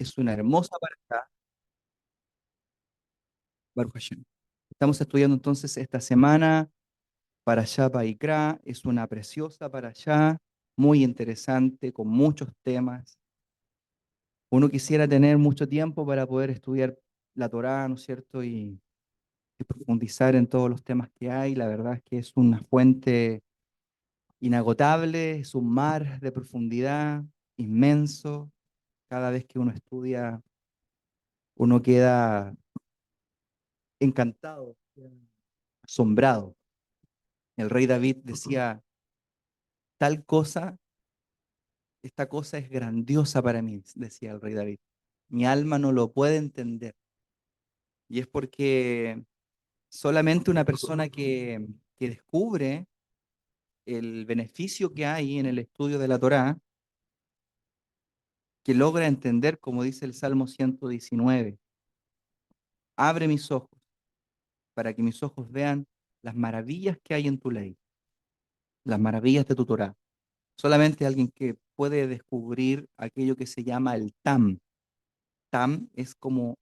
Es una hermosa parasha, Baruch Hashem. Estamos estudiando entonces esta semana Parashá Vaikra. Es una preciosa parashá, muy interesante, con muchos temas. Uno quisiera tener mucho tiempo para poder estudiar la Torá, ¿no es cierto? Y profundizar en todos los temas que hay. La verdad es que es una fuente inagotable, es un mar de profundidad inmenso. Cada vez que uno estudia, uno queda encantado, queda asombrado. El rey David decía, tal cosa, esta cosa es grandiosa para mí, decía el rey David. Mi alma no lo puede entender. Y es porque solamente una persona que descubre el beneficio que hay en el estudio de la Torá, que logra entender, como dice el Salmo 119, abre mis ojos para que mis ojos vean las maravillas que hay en tu ley, las maravillas de tu Torá. Solamente alguien que puede descubrir aquello que se llama el Tam. Tam es como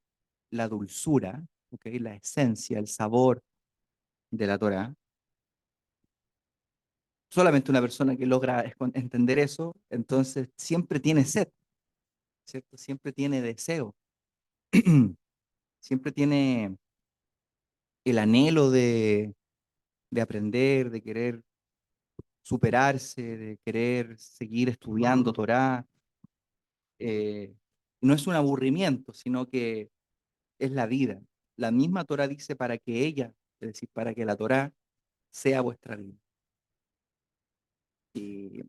la dulzura, ¿ok? La esencia, el sabor de la Torá. Solamente una persona que logra entender eso, entonces siempre tiene sed, ¿cierto? Siempre tiene deseo, siempre tiene el anhelo de aprender, de querer superarse, de querer seguir estudiando Torá. Eh, no es un aburrimiento, sino que es la vida. La misma Torá dice para que ella, es decir, para que la Torá sea vuestra vida. Y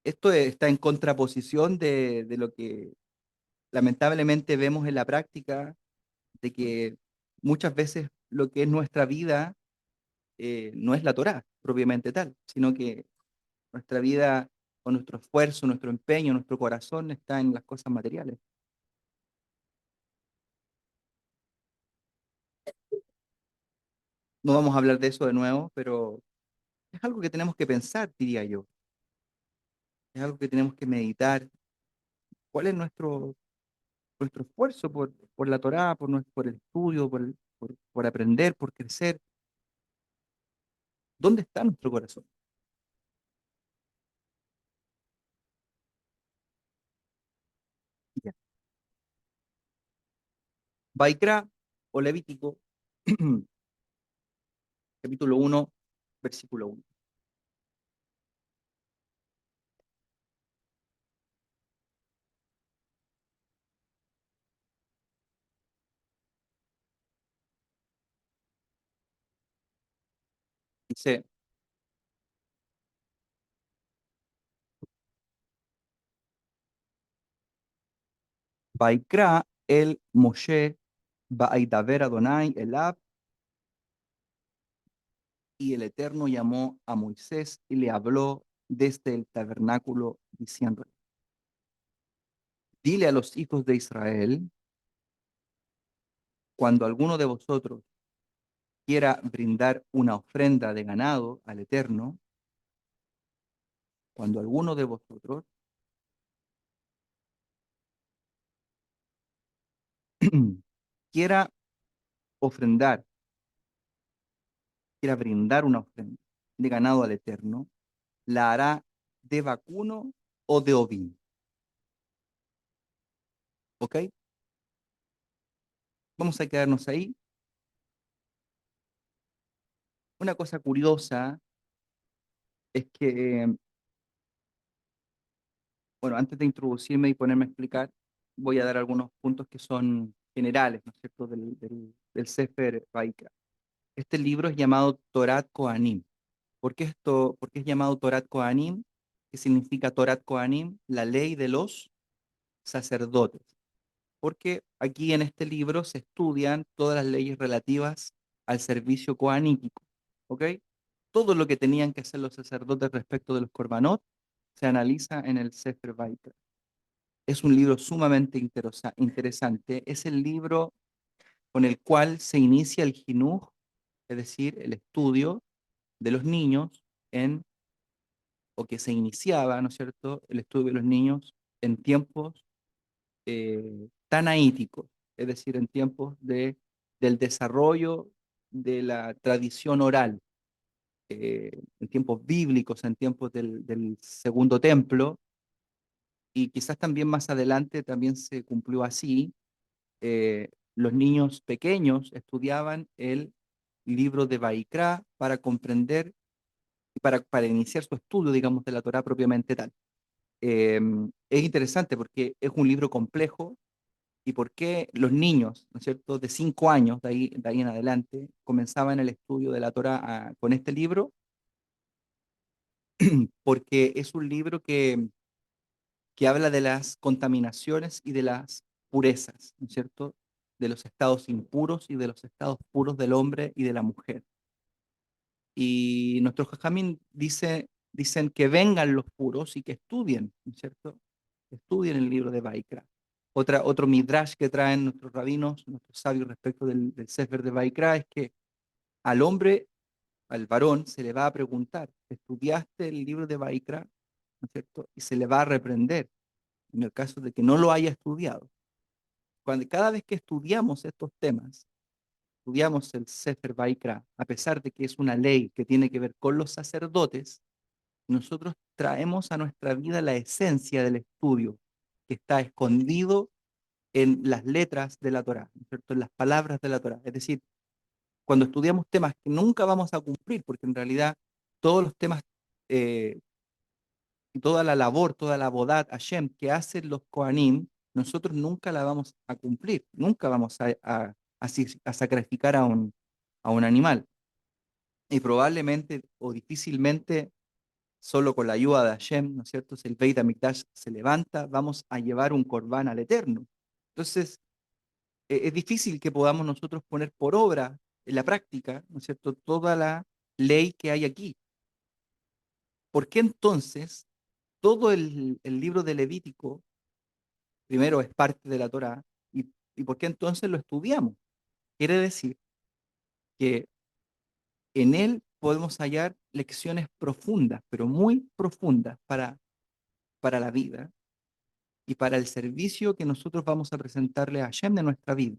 esto está en contraposición de lo que lamentablemente vemos en la práctica, de que muchas veces lo que es nuestra vida no es la Torá propiamente tal, sino que nuestra vida o nuestro esfuerzo, nuestro empeño, nuestro corazón está en las cosas materiales. No vamos a hablar de eso de nuevo, pero es algo que tenemos que pensar, diría yo. Es algo que tenemos que meditar. ¿Cuál es nuestro esfuerzo por la Torá, por el estudio, por aprender, por crecer? ¿Dónde está nuestro corazón? Ya. Vaikra o Levítico, capítulo 1, versículo 1. Dice, Vaikra el Moshe Ba'aidaber Adonai Elab, y el Eterno llamó a Moisés y le habló desde el tabernáculo diciendo, dile a los hijos de Israel, cuando alguno de vosotros quiera brindar una ofrenda de ganado al Eterno, cuando alguno de vosotros quiera ofrendar, quiera brindar una ofrenda de ganado al Eterno, la hará de vacuno o de ovín. ¿Ok? Vamos a quedarnos ahí. Una cosa curiosa es que, bueno, antes de introducirme y ponerme a explicar, voy a dar algunos puntos que son generales, ¿no es cierto?, del Sefer Vayikra. Este libro es llamado Torat Kohanim. ¿Por qué esto, por qué es llamado Torat Kohanim? ¿Qué significa Torat Kohanim? La ley de los sacerdotes. Porque aquí en este libro se estudian todas las leyes relativas al servicio coanítico, ¿ok? Todo lo que tenían que hacer los sacerdotes respecto de los korbanot se analiza en el Sefer Vayikra. Es un libro sumamente interesante. Es el libro con el cual se inicia el jinuj, es decir, el estudio de los niños en, o que se iniciaba, ¿no es cierto?, el estudio de los niños en tiempos tanaíticos, es decir, en tiempos del desarrollo de la tradición oral, en tiempos bíblicos, en tiempos del segundo templo, y quizás también más adelante también se cumplió así. Los niños pequeños estudiaban el libro de Baikra para comprender y para iniciar su estudio, digamos, de la Torá propiamente tal. Eh, es interesante porque es un libro complejo y por qué los niños, ¿no es cierto?, de 5 años, de ahí en adelante, comenzaban el estudio de la Torá con este libro, porque es un libro que habla de las contaminaciones y de las purezas, ¿no es cierto?, de los estados impuros y de los estados puros del hombre y de la mujer. Y nuestros jajamín dicen que vengan los puros y que estudien, ¿no es cierto? Estudien el libro de Baikra. Otro midrash que traen nuestros rabinos, nuestros sabios respecto del Sefer de Baikra es que al hombre, al varón, se le va a preguntar, ¿estudiaste el libro de Baikra? ¿No es cierto? Y se le va a reprender en el caso de que no lo haya estudiado. Cada vez que estudiamos estos temas, estudiamos el Sefer Baikra, a pesar de que es una ley que tiene que ver con los sacerdotes, nosotros traemos a nuestra vida la esencia del estudio que está escondido en las letras de la Torá, ¿no es cierto? En las palabras de la Torá. Es decir, cuando estudiamos temas que nunca vamos a cumplir, porque en realidad todos los temas eh, y toda la labor, toda la bodat Hashem que hacen los Kohanim, nosotros nunca la vamos a cumplir, nunca vamos a sacrificar a un animal. Y probablemente o difícilmente, solo con la ayuda de Hashem, ¿no es cierto? Si el Beit HaMikdash se levanta, vamos a llevar un corbán al Eterno. Entonces, es difícil que podamos nosotros poner por obra, en la práctica, ¿no es cierto?, toda la ley que hay aquí. ¿Por qué entonces todo el libro de Levítico primero es parte de la Torá, y por qué entonces lo estudiamos? Quiere decir que en él podemos hallar lecciones profundas, pero muy profundas para la vida y para el servicio que nosotros vamos a presentarle a Hashem de nuestra vida.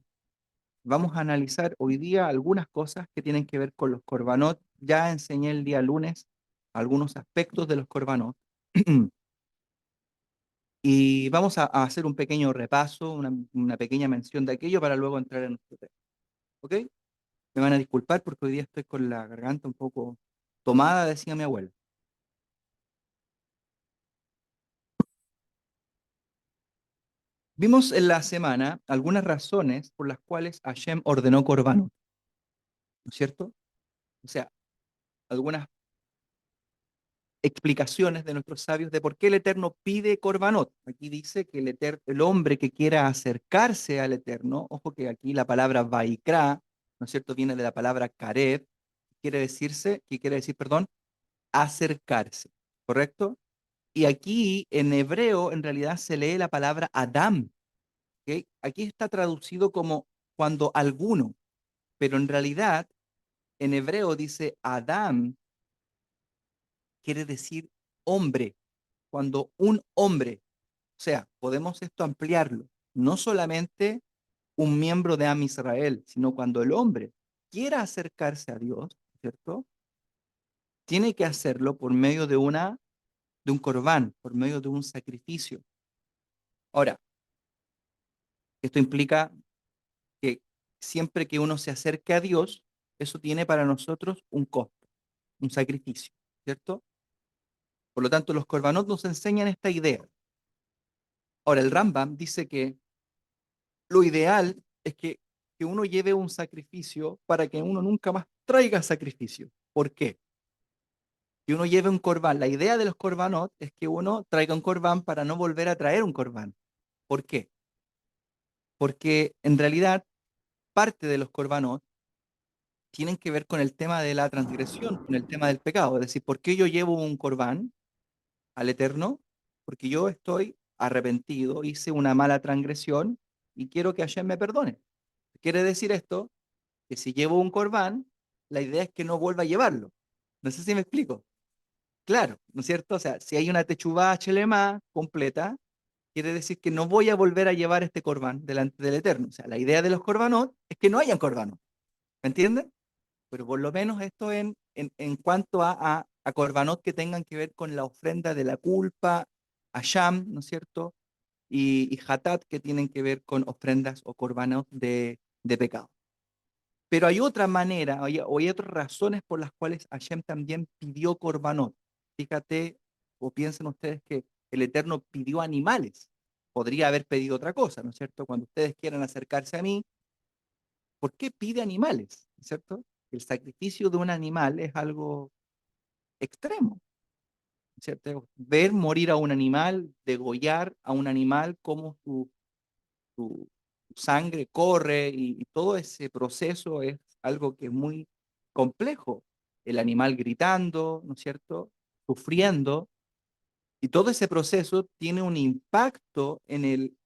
Vamos a analizar hoy día algunas cosas que tienen que ver con los korbanot. Ya enseñé el día lunes algunos aspectos de los korbanot. Y vamos a hacer un pequeño repaso, una pequeña mención de aquello para luego entrar en nuestro tema. ¿Ok? Me van a disculpar porque hoy día estoy con la garganta un poco tomada, decía mi abuela. Vimos en la semana algunas razones por las cuales Hashem ordenó korbanot, ¿no es cierto? O sea, algunas explicaciones de nuestros sabios de por qué el Eterno pide korbanot. Aquí dice que el hombre que quiera acercarse al Eterno, ojo que aquí la palabra vaikra, ¿no es cierto?, viene de la palabra karev, que quiere decir, perdón, acercarse, ¿correcto? Y aquí en hebreo en realidad se lee la palabra Adam, ¿ok? Aquí está traducido como cuando alguno, pero en realidad en hebreo dice Adam, quiere decir hombre, cuando un hombre, o sea, podemos esto ampliarlo, no solamente un miembro de Am Israel, sino cuando el hombre quiera acercarse a Dios, ¿cierto? Tiene que hacerlo por medio de un corbán, por medio de un sacrificio. Ahora, esto implica que siempre que uno se acerque a Dios, eso tiene para nosotros un costo, un sacrificio, ¿cierto? Por lo tanto, los corbanot nos enseñan esta idea. Ahora, el Rambam dice que lo ideal es que uno lleve un sacrificio para que uno nunca más traiga sacrificio. ¿Por qué? Que uno lleve un corbán. La idea de los corbanot es que uno traiga un corbán para no volver a traer un corbán. ¿Por qué? Porque en realidad parte de los corbanot tienen que ver con el tema de la transgresión, con el tema del pecado. Es decir, ¿por qué yo llevo un corbán al Eterno? Porque yo estoy arrepentido, hice una mala transgresión y quiero que Hashem me perdone. Quiere decir esto que si llevo un corbán, la idea es que no vuelva a llevarlo. No sé si me explico. Claro, ¿no es cierto? O sea, si hay una techubá chelema completa, quiere decir que no voy a volver a llevar este corbán delante del Eterno. O sea, la idea de los corbanot es que no hayan corbanos, ¿me entienden? Pero por lo menos esto en cuanto a corbanot que tengan que ver con la ofrenda de la culpa, a Sham, ¿no es cierto? Y Hatat que tienen que ver con ofrendas o corbanot de pecado. Pero hay otra manera, o hay otras razones por las cuales Hashem también pidió corbanot. Fíjate, o piensen ustedes que el Eterno pidió animales. Podría haber pedido otra cosa, ¿no es cierto? Cuando ustedes quieran acercarse a mí, ¿por qué pide animales? ¿No es cierto? El sacrificio de un animal es algo extremo, ¿no es cierto? Ver morir a un animal, degollar a un animal, cómo su sangre corre y todo ese proceso es algo que es muy complejo. El animal gritando, ¿no es cierto? Sufriendo, y todo ese proceso tiene un impacto en el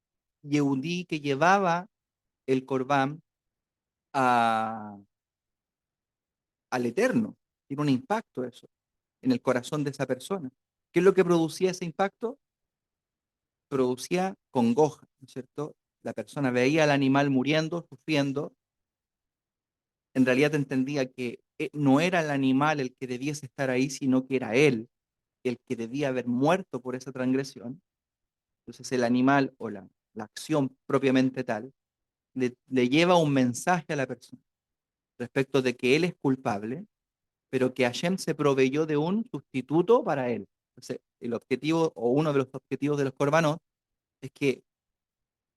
Yehudí que llevaba el Corbán a, al Eterno. Tiene un impacto eso en el corazón de esa persona. ¿Qué es lo que producía ese impacto? Producía congoja, ¿no es cierto? La persona veía al animal muriendo, sufriendo, en realidad entendía que no era el animal el que debiese estar ahí, sino que era él el que debía haber muerto por esa transgresión. Entonces el animal o la acción propiamente tal le lleva un mensaje a la persona respecto de que él es culpable, pero que Hashem se proveyó de un sustituto para él. Entonces el objetivo o uno de los objetivos de los corbanos es que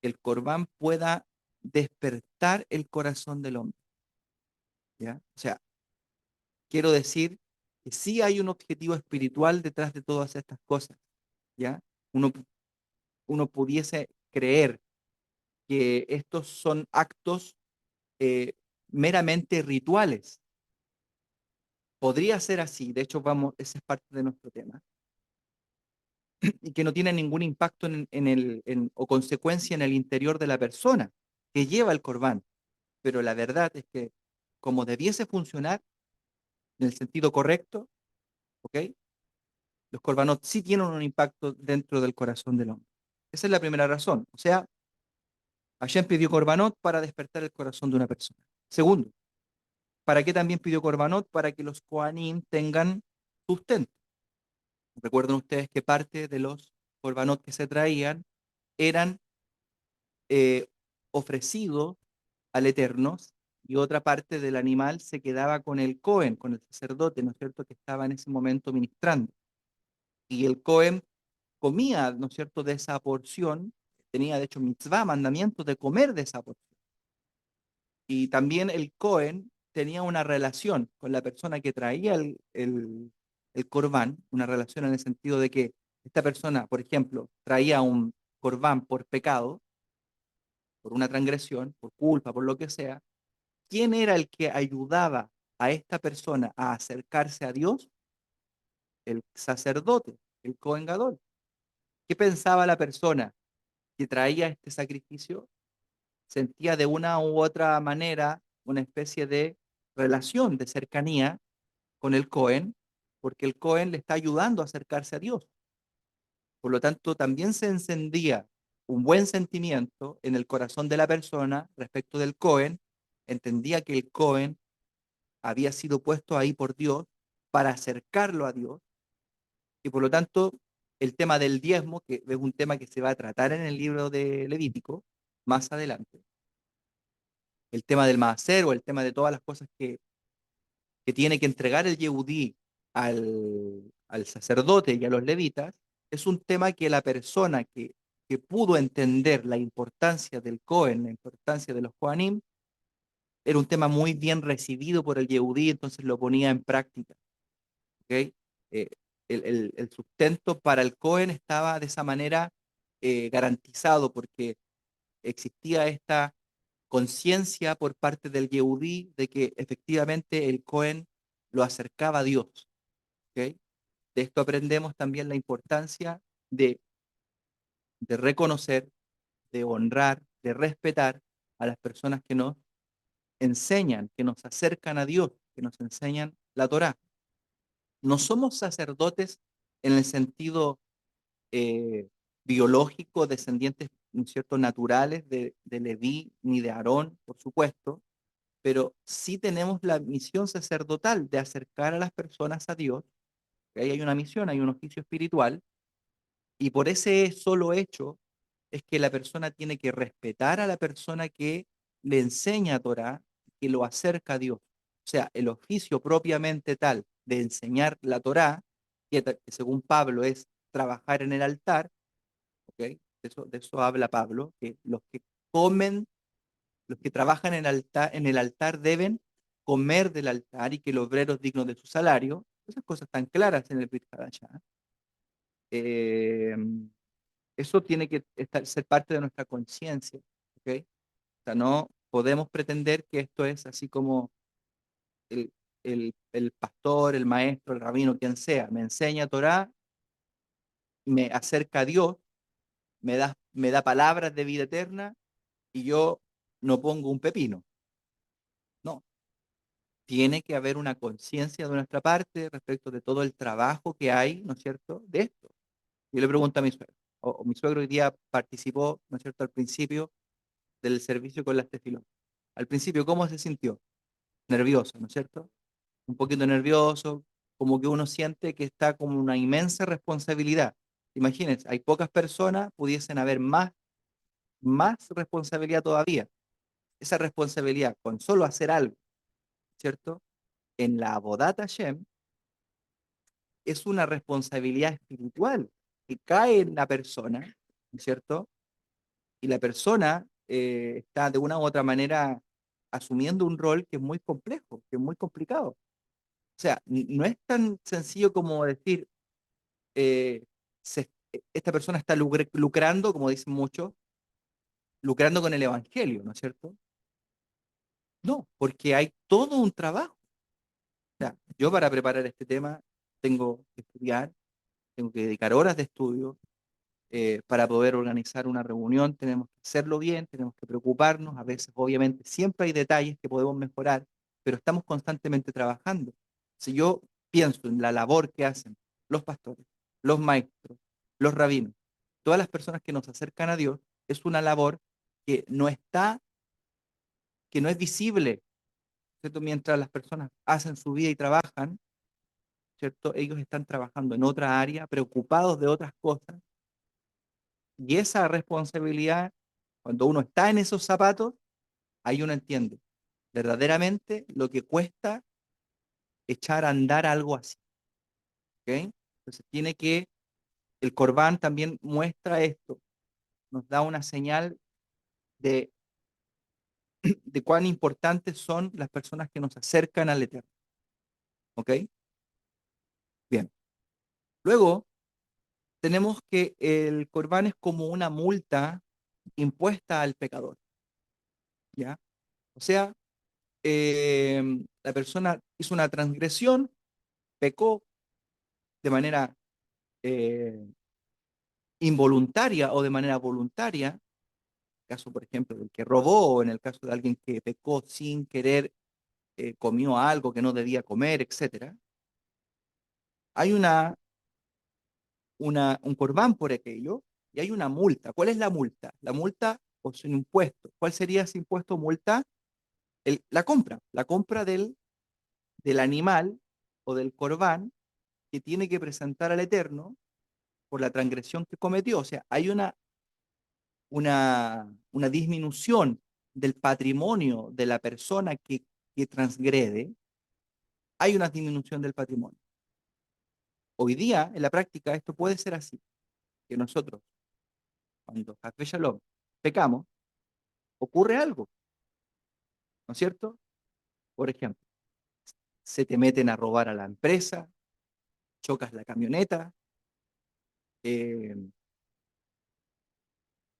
el corbán pueda despertar el corazón del hombre, ¿ya? O sea, quiero decir que sí hay un objetivo espiritual detrás de todas estas cosas, ¿ya? Uno, uno pudiese creer que estos son actos eh, meramente rituales. Podría ser así, de hecho, vamos, esa es parte de nuestro tema, y que no tienen ningún impacto o consecuencia en el interior de la persona que lleva el corbán. Pero la verdad es que como debiese funcionar en el sentido correcto, ¿ok? Los corbanot sí tienen un impacto dentro del corazón del hombre. Esa es la primera razón. O sea, Hashem pidió corbanot para despertar el corazón de una persona. Segundo, ¿para qué también pidió corbanot? Para que los Kohanim tengan sustento. Recuerden ustedes que parte de los corbanot que se traían eran eh, ofrecidos al Eterno y otra parte del animal se quedaba con el Cohen, con el sacerdote, ¿no es cierto?, que estaba en ese momento ministrando. Y el Cohen comía, ¿no es cierto?, de esa porción, tenía de hecho mitzvah, mandamientos de comer de esa porción. Y también el Cohen tenía una relación con la persona que traía el corbán, una relación en el sentido de que esta persona, por ejemplo, traía un corbán por pecado, por una transgresión, por culpa, por lo que sea. ¿Quién era el que ayudaba a esta persona a acercarse a Dios? El sacerdote, el Cohen Gadol. ¿Qué pensaba la persona que traía este sacrificio? Sentía de una u otra manera una especie de relación, de cercanía con el Cohen, porque el Cohen le está ayudando a acercarse a Dios. Por lo tanto, también se encendía un buen sentimiento en el corazón de la persona respecto del Cohen. Entendía que el Cohen había sido puesto ahí por Dios para acercarlo a Dios. Y por lo tanto, el tema del diezmo, que es un tema que se va a tratar en el libro de Levítico más adelante, el tema del maaser o el tema de todas las cosas que tiene que entregar el Yehudí al sacerdote y a los levitas, es un tema que la persona que pudo entender la importancia del Cohen, la importancia de los Kohanim, era un tema muy bien recibido por el Yehudí, entonces lo ponía en práctica. ¿Ok? El sustento para el Cohen estaba de esa manera garantizado porque existía esta conciencia por parte del Yehudí de que efectivamente el Cohen lo acercaba a Dios. ¿Ok? De esto aprendemos también la importancia de, de reconocer, de honrar, de respetar a las personas que nos enseñan, que nos acercan a Dios, que nos enseñan la Torá. No somos sacerdotes en el sentido biológicos, descendientes, ¿no es cierto?, naturales de Leví ni de Aarón, por supuesto, pero sí tenemos la misión sacerdotal de acercar a las personas a Dios. Que ahí hay una misión, hay un oficio espiritual, y por ese solo hecho es que la persona tiene que respetar a la persona que le enseña Torah, que lo acerca a Dios. O sea, el oficio propiamente tal de enseñar la Torah, que según Pablo es trabajar en el altar, ¿ok? De eso habla Pablo, que los que comen, los que trabajan en el altar deben comer del altar y que el obrero es digno de su salario. Esas cosas están claras en el Brit Hadashah. Eh, Eso tiene que ser parte de nuestra conciencia, ¿ok? O sea, no podemos pretender que esto es así como el, el pastor, el maestro, el rabino, quien sea, me enseña Torah, me acerca a Dios, me da palabras de vida eterna y yo no pongo un pepino. No, tiene que haber una conciencia de nuestra parte respecto de todo el trabajo que hay, ¿no es cierto?, de esto. Yo le pregunto a mi suegro, o mi suegro hoy día participó, ¿no es cierto?, al principio del servicio con las tefilot. Al principio, ¿cómo se sintió? Nervioso, ¿no es cierto? Un poquito nervioso, como que uno siente que está como una inmensa responsabilidad. Imagínense, hay pocas personas, pudiesen haber más responsabilidad todavía. Esa responsabilidad con solo hacer algo, ¿cierto? En la Avodat Hashem es una responsabilidad espiritual que cae en la persona, ¿no es cierto? Y la persona está de una u otra manera asumiendo un rol que es muy complejo, que es muy complicado. O sea, no es tan sencillo como decir, eh, esta persona está lucrando, como dicen muchos, lucrando con el Evangelio, ¿no es cierto? No, porque hay todo un trabajo. O sea, yo para preparar este tema tengo que estudiar, tengo que dedicar horas de estudio, para poder organizar una reunión tenemos que hacerlo bien, tenemos que preocuparnos, a veces obviamente siempre hay detalles que podemos mejorar, pero estamos constantemente trabajando. Si yo pienso en la labor que hacen los pastores, los maestros, los rabinos, todas las personas que nos acercan a Dios, es una labor que no está, que no es visible, ¿cierto? Mientras las personas hacen su vida y trabajan, ¿cierto? Ellos están trabajando en otra área, preocupados de otras cosas. Y esa responsabilidad, cuando uno está en esos zapatos, ahí uno entiende verdaderamente lo que cuesta echar a andar algo así. ¿Ok? Entonces el Corbán también muestra esto, nos da una señal de, de cuán importantes son las personas que nos acercan al Eterno. ¿Ok? Bien. Luego tenemos que el Corbán es como una multa impuesta al pecador. ¿Ya? O sea, la persona hizo una transgresión, pecó de manera eh, involuntaria o de manera voluntaria, en el caso, por ejemplo, del que robó, o en el caso de alguien que pecó sin querer, comió algo que no debía comer, etcétera, hay un corbán por aquello y hay una multa. ¿Cuál es la multa? La multa o es un impuesto. ¿Cuál sería ese impuesto o multa? La compra del animal o del corbán que tiene que presentar al Eterno por la transgresión que cometió. O sea, hay una disminución del patrimonio de la persona que transgrede, hay una disminución del patrimonio. Hoy día, en la práctica, esto puede ser así, que nosotros, cuando Hasbe Shalom pecamos, ocurre algo, ¿no es cierto? Por ejemplo, se te meten a robar a la empresa, chocas la camioneta, eh,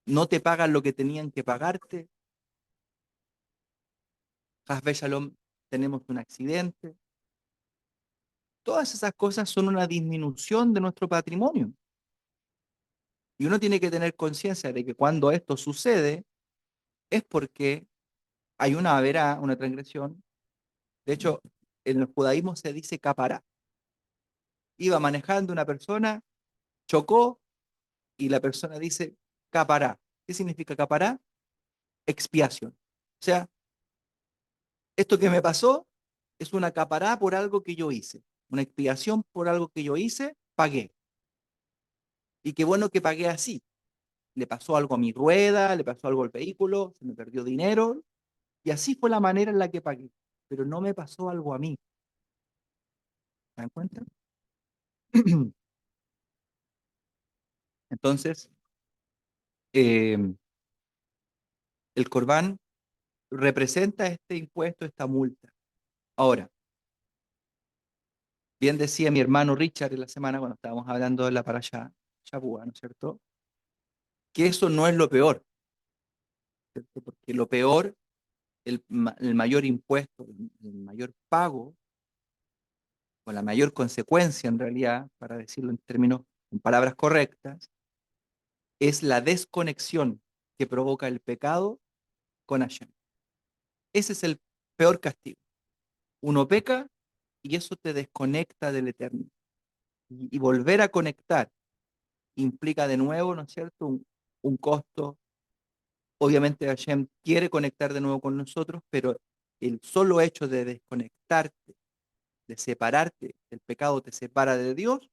no te pagan lo que tenían que pagarte, Hasbe Shalom, tenemos un accidente. Todas esas cosas son una disminución de nuestro patrimonio. Y uno tiene que tener conciencia de que cuando esto sucede es porque hay una verá, una transgresión. De hecho, en el judaísmo se dice capará. Iba manejando una persona, chocó, y la persona dice capará. ¿Qué significa capará? Expiación. O sea, esto que me pasó es una capará por algo que yo hice, una expiación por algo que yo hice, pagué. Y qué bueno que pagué así. Le pasó algo a mi rueda, le pasó algo al vehículo, se me perdió dinero, y así fue la manera en la que pagué. Pero no me pasó algo a mí. ¿Se dan cuenta? Entonces, eh, el Corbán representa este impuesto, esta multa. Ahora, bien decía mi hermano Richard en la semana cuando estábamos hablando de la parashá, Shavua, ¿no es cierto? Que eso no es lo peor, ¿cierto? Porque lo peor, el mayor impuesto, el mayor pago, o la mayor consecuencia en realidad, para decirlo en términos, en palabras correctas, es la desconexión que provoca el pecado con Hashem. Ese es el peor castigo. Uno peca y eso te desconecta del Eterno. Y volver a conectar implica de nuevo, ¿no es cierto?, un costo. Obviamente Hashem quiere conectar de nuevo con nosotros, pero el solo hecho de desconectarte, de separarte, el pecado te separa de Dios,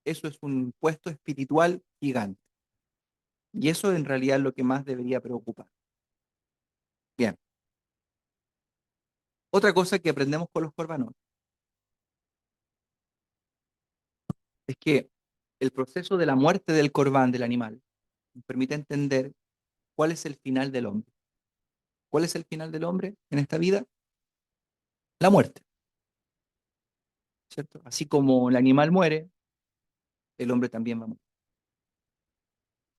eso es un impuesto espiritual gigante. Y eso en realidad es lo que más debería preocupar. Bien, otra cosa que aprendemos con los corbanos es que el proceso de la muerte del corbán, del animal, nos permite entender cuál es el final del hombre. ¿Cuál es el final del hombre en esta vida? La muerte, ¿cierto? Así como el animal muere, el hombre también va a morir.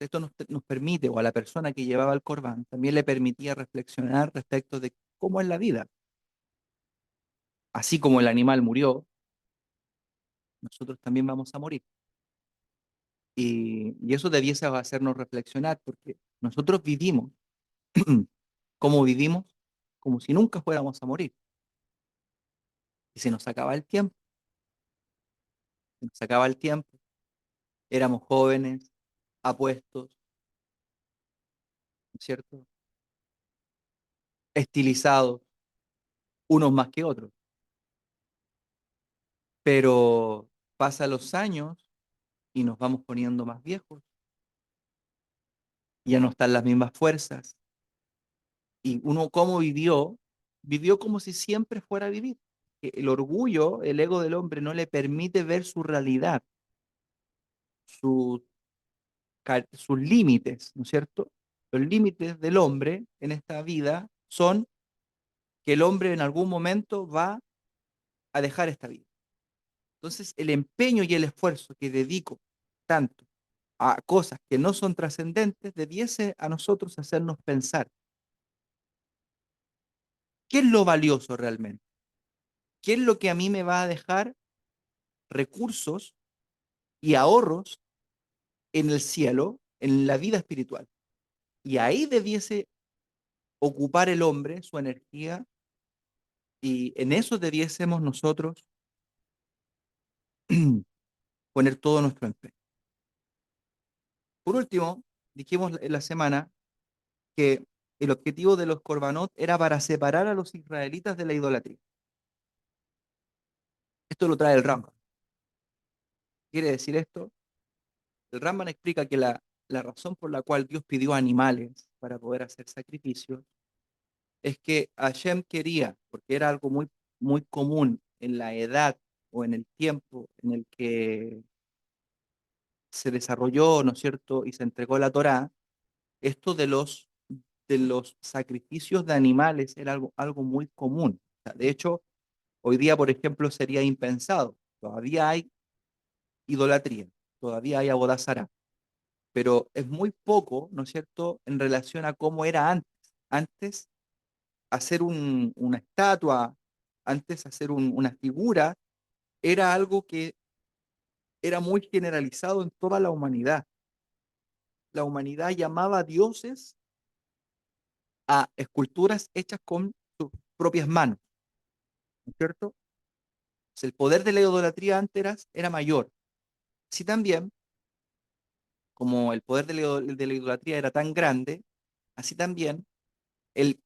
Esto nos permite, o a la persona que llevaba el corbán, también le permitía reflexionar respecto de cómo es la vida. Así como el animal murió, nosotros también vamos a morir. Y eso debiese hacernos reflexionar, porque nosotros vivimos, como vivimos, como si nunca fuéramos a morir. Y se nos acaba el tiempo, se nos acaba el tiempo. Éramos jóvenes, apuestos, ¿no es cierto? Estilizados, unos más que otros. Pero pasan los años y nos vamos poniendo más viejos, ya no están las mismas fuerzas. Y uno cómo vivió, vivió como si siempre fuera a vivir. El orgullo, el ego del hombre no le permite ver su realidad, su, sus límites, ¿no es cierto? Los límites del hombre en esta vida son que el hombre en algún momento va a dejar esta vida. Entonces, el empeño y el esfuerzo que dedico tanto a cosas que no son trascendentes debiese a nosotros hacernos pensar, ¿qué es lo valioso realmente? ¿Qué es lo que a mí me va a dejar recursos y ahorros en el cielo, en la vida espiritual? Y ahí debiese ocupar el hombre su energía y en eso debiésemos nosotros poner todo nuestro empeño. Por último, dijimos en la semana que el objetivo de los Corbanot era para separar a los israelitas de la idolatría. Esto lo trae el Rambam. ¿Quiere decir esto? El Rambam explica que la razón por la cual Dios pidió animales para poder hacer sacrificios es que Hashem quería, porque era algo muy, muy común en la edad o en el tiempo en el que se desarrolló, ¿no es cierto?, y se entregó la Torá, esto de los sacrificios de animales era algo muy común. O sea, de hecho, hoy día, por ejemplo, sería impensado. Todavía hay idolatría, todavía hay abodazará, pero es muy poco, ¿no es cierto?, en relación a cómo era antes. Antes, hacer una estatua, antes hacer una figura, era algo que era muy generalizado en toda la humanidad. La humanidad llamaba a dioses a esculturas hechas con sus propias manos, ¿no es cierto? El poder de la idolatría antes era mayor. Sí, también como el poder de la idolatría era tan grande, así también el,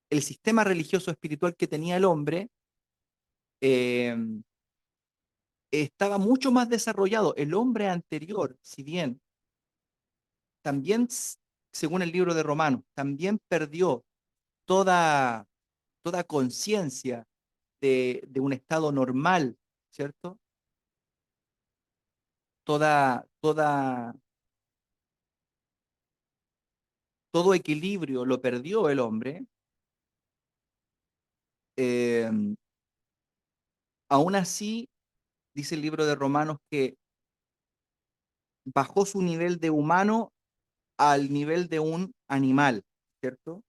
el sistema religioso espiritual que tenía el hombre eh, estaba mucho más desarrollado. El hombre anterior, si bien también, según el libro de Romanos, también perdió toda, toda conciencia de un estado normal, ¿cierto? Toda, todo equilibrio lo perdió el hombre. eh, Aún así, dice el libro de Romanos que bajó su nivel de humano al nivel de un animal, ¿cierto?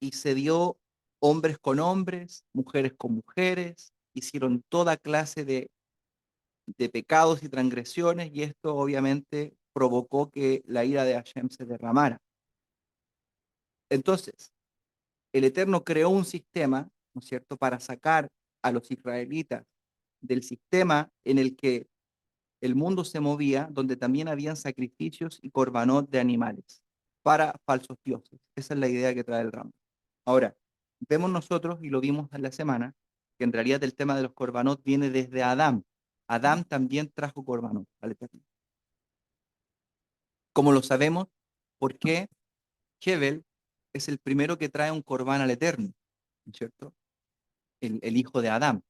Y se dio hombres con hombres, mujeres con mujeres, hicieron toda clase de pecados y transgresiones, y esto obviamente provocó que la ira de Hashem se derramara. Entonces, el Eterno creó un sistema, ¿no es cierto?, para sacar a los israelitas del sistema en el que el mundo se movía, donde también habían sacrificios y corbanot de animales para falsos dioses. Esa es la idea que trae el ramo. Ahora, vemos nosotros, y lo vimos en la semana, que en realidad el tema de los corbanot viene desde Adán. Adán también trajo corbanot al Eterno. Como lo sabemos, porque Hebel es el primero que trae un corbán al Eterno, ¿no es cierto? El hijo de Adán.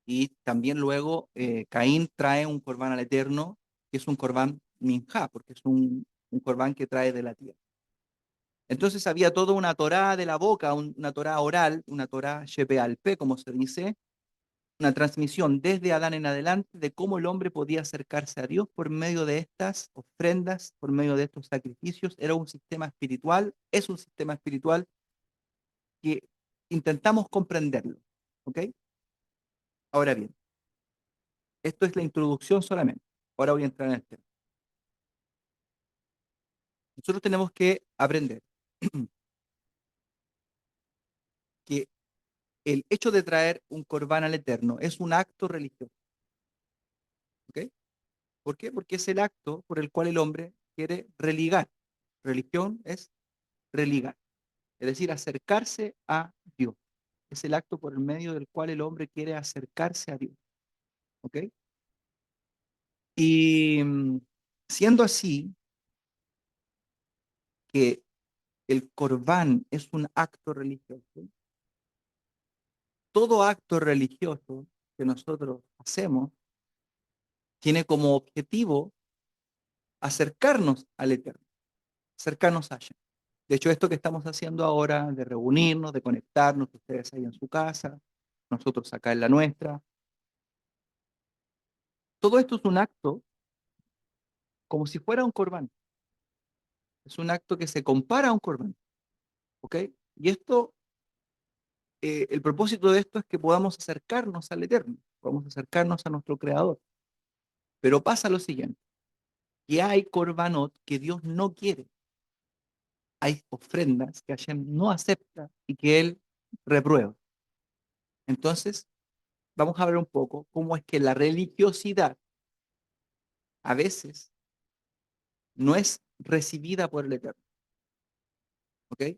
Y también luego Caín trae un corbán al Eterno, que es un corbán minjá, porque es un corbán que trae de la tierra. Entonces había toda una Torá de la boca, una Torá oral, una Torá shepealpe, como se dice, una transmisión desde Adán en adelante de cómo el hombre podía acercarse a Dios por medio de estas ofrendas, por medio de estos sacrificios. Era un sistema espiritual, es un sistema espiritual que intentamos comprenderlo. ¿Ok? Ahora bien, esto es la introducción solamente. Ahora voy a entrar en el tema. Nosotros tenemos que aprender que el hecho de traer un corbán al Eterno es un acto religioso. ¿Ok? ¿Por qué? Porque es el acto por el cual el hombre quiere religar. Religión es religar, es decir, acercarse a Dios. Es el acto por el medio del cual el hombre quiere acercarse a Dios. ¿Ok? Y siendo así que el corbán es un acto religioso, todo acto religioso que nosotros hacemos tiene como objetivo acercarnos al Eterno, acercarnos a Hashem. De hecho, esto que estamos haciendo ahora, de reunirnos, de conectarnos, ustedes ahí en su casa, nosotros acá en la nuestra, todo esto es un acto como si fuera un corbán. Es un acto que se compara a un corbán. ¿Ok? Y esto, el propósito de esto es que podamos acercarnos al Eterno, podamos acercarnos a nuestro Creador. Pero pasa lo siguiente, que hay corbanot que Dios no quiere. Hay ofrendas que Hashem no acepta y que Él reprueba. Entonces, vamos a ver un poco cómo es que la religiosidad a veces no es recibida por el Eterno. ¿Ok?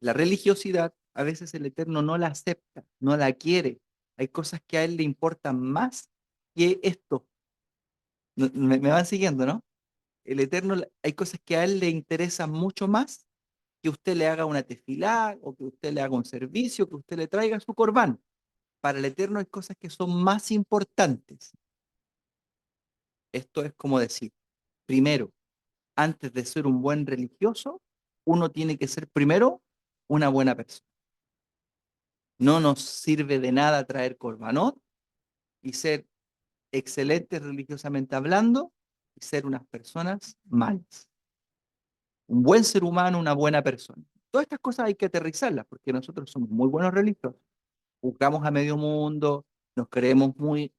La religiosidad a veces el Eterno no la acepta, no la quiere. Hay cosas que a Él le importan más que esto. Me van siguiendo, ¿no? El Eterno, hay cosas que a Él le interesan mucho más que usted le haga una tefilá o que usted le haga un servicio, que usted le traiga su corbán. Para el Eterno hay cosas que son más importantes. Esto es como decir, primero, antes de ser un buen religioso, uno tiene que ser primero una buena persona. No nos sirve de nada traer corbanot y ser excelentes religiosamente hablando y ser unas personas malas. Un buen ser humano, una buena persona. Todas estas cosas hay que aterrizarlas porque nosotros somos muy buenos religiosos. Buscamos a medio mundo, nos creemos muy,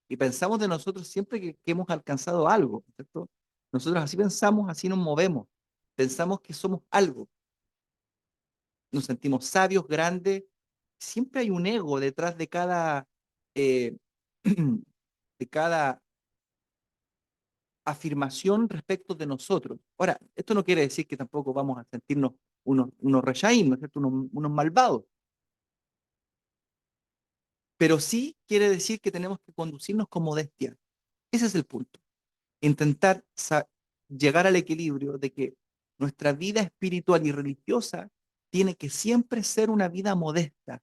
y pensamos de nosotros siempre que hemos alcanzado algo, ¿cierto? Nosotros así pensamos, así nos movemos. Pensamos que somos algo. Nos sentimos sabios, grandes. Siempre hay un ego detrás eh, de cada afirmación respecto de nosotros. Ahora, esto no quiere decir que tampoco vamos a sentirnos unos reyaín, ¿no es cierto? Unos malvados, pero sí quiere decir que tenemos que conducirnos con modestia. Ese es el punto. Intentar llegar al equilibrio de que nuestra vida espiritual y religiosa tiene que siempre ser una vida modesta.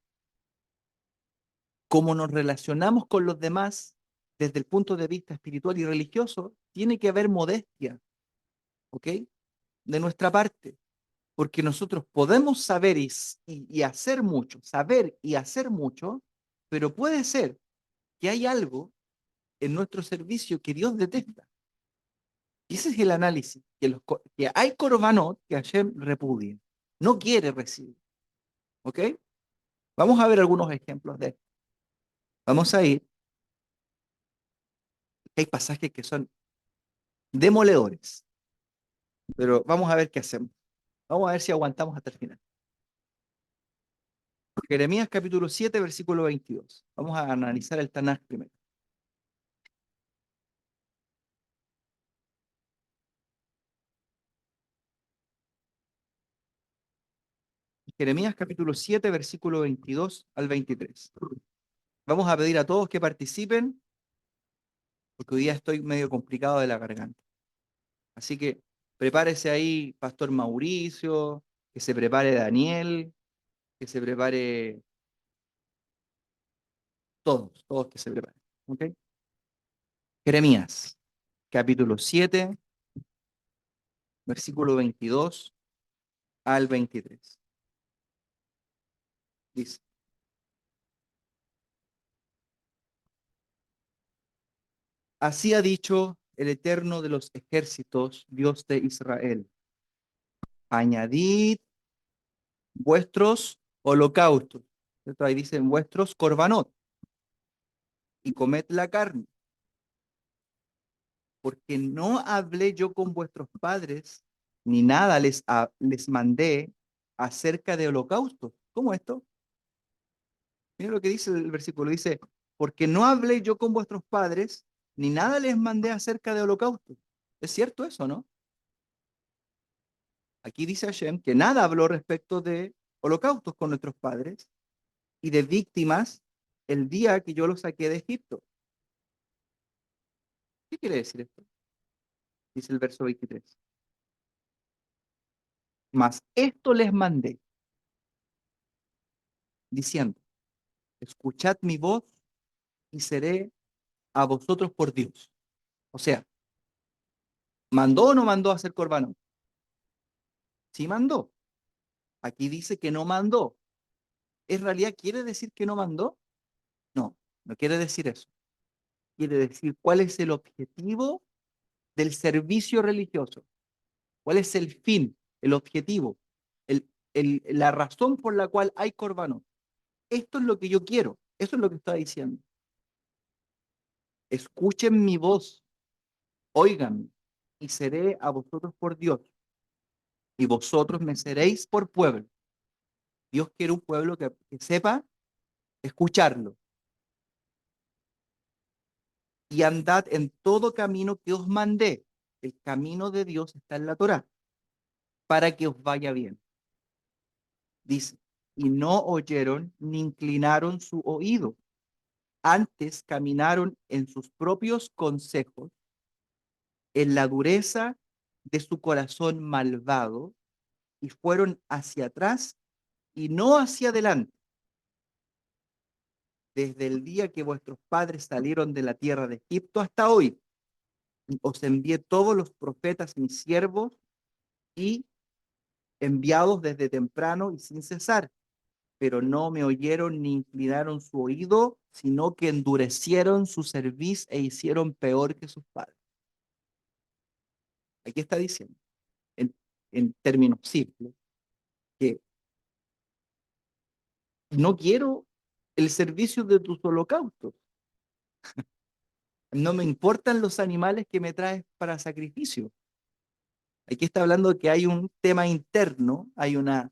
Como nos relacionamos con los demás desde el punto de vista espiritual y religioso, tiene que haber modestia, ¿ok? De nuestra parte, porque nosotros podemos saber y hacer mucho, saber y hacer mucho, pero puede ser que hay algo en nuestro servicio que Dios detesta. Y ese es el análisis, que hay corbanot que Hashem repudia, no quiere recibir, ¿ok? Vamos a ver algunos ejemplos de esto. Vamos a ir, hay pasajes que son demoledores, pero vamos a ver qué hacemos. Vamos a ver si aguantamos hasta el final. Jeremías capítulo 7, versículo 22. Vamos a analizar el Tanaj primero. Jeremías capítulo 7, versículo 22 al 23. Vamos a pedir a todos que participen, porque hoy día estoy medio complicado de la garganta. Así que prepárese ahí, Pastor Mauricio, que se prepare Daniel, que se prepare todos que se preparen. ¿Ok? Jeremías, capítulo 7, versículo 22 al 23. Dice, así ha dicho el Eterno de los ejércitos, Dios de Israel. Añadid vuestros holocaustos. ¿Cierto? Ahí dicen vuestros corbanot y comed la carne, porque no hablé yo con vuestros padres, ni nada les mandé acerca de holocaustos. ¿Cómo esto? Mira lo que dice el versículo, dice, porque no hablé yo con vuestros padres, ni nada les mandé acerca de holocaustos. ¿Es cierto eso, no? Aquí dice Hashem que nada habló respecto de holocaustos con nuestros padres y de víctimas el día que yo los saqué de Egipto. ¿Qué quiere decir esto? Dice el verso 23. Mas esto les mandé, diciendo, escuchad mi voz y seré a vosotros por Dios. O sea, ¿mandó o no mandó a hacer corbano? Sí mandó. Aquí dice que no mandó. ¿En realidad quiere decir que no mandó? No, no quiere decir eso. Quiere decir cuál es el objetivo del servicio religioso. ¿Cuál es el fin, el objetivo, la razón por la cual hay corbano? Esto es lo que yo quiero. Eso es lo que está diciendo. Escuchen mi voz, óiganme, y seré a vosotros por Dios, y vosotros me seréis por pueblo. Dios quiere un pueblo que sepa escucharlo. Y andad en todo camino que os mandé. El camino de Dios está en la Torá, para que os vaya bien. Dice, y no oyeron ni inclinaron su oído. Antes caminaron en sus propios consejos, en la dureza de su corazón malvado, y fueron hacia atrás y no hacia adelante. Desde el día que vuestros padres salieron de la tierra de Egipto hasta hoy, os envié todos los profetas, mis siervos, y enviados desde temprano y sin cesar, pero no me oyeron ni inclinaron su oído, sino que endurecieron su cerviz e hicieron peor que sus padres. Aquí está diciendo, en, en términos simples, que no quiero el servicio de tus holocaustos. No me importan los animales que me traes para sacrificio. Aquí está hablando de que hay un tema interno, hay una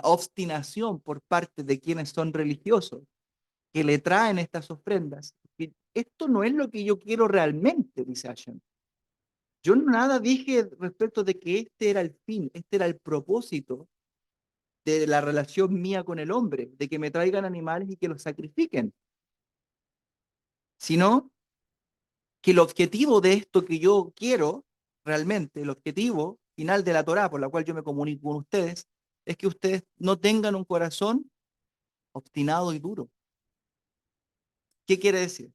obstinación por parte de quienes son religiosos que le traen estas ofrendas. Esto no es lo que yo quiero realmente, dice Hashem. Yo nada dije respecto de que este era el fin, este era el propósito de la relación mía con el hombre, de que me traigan animales y que los sacrifiquen, sino que el objetivo de esto que yo quiero, realmente, el objetivo final de la Torá por la cual yo me comunico con ustedes, es que ustedes no tengan un corazón obstinado y duro. ¿Qué quiere decir?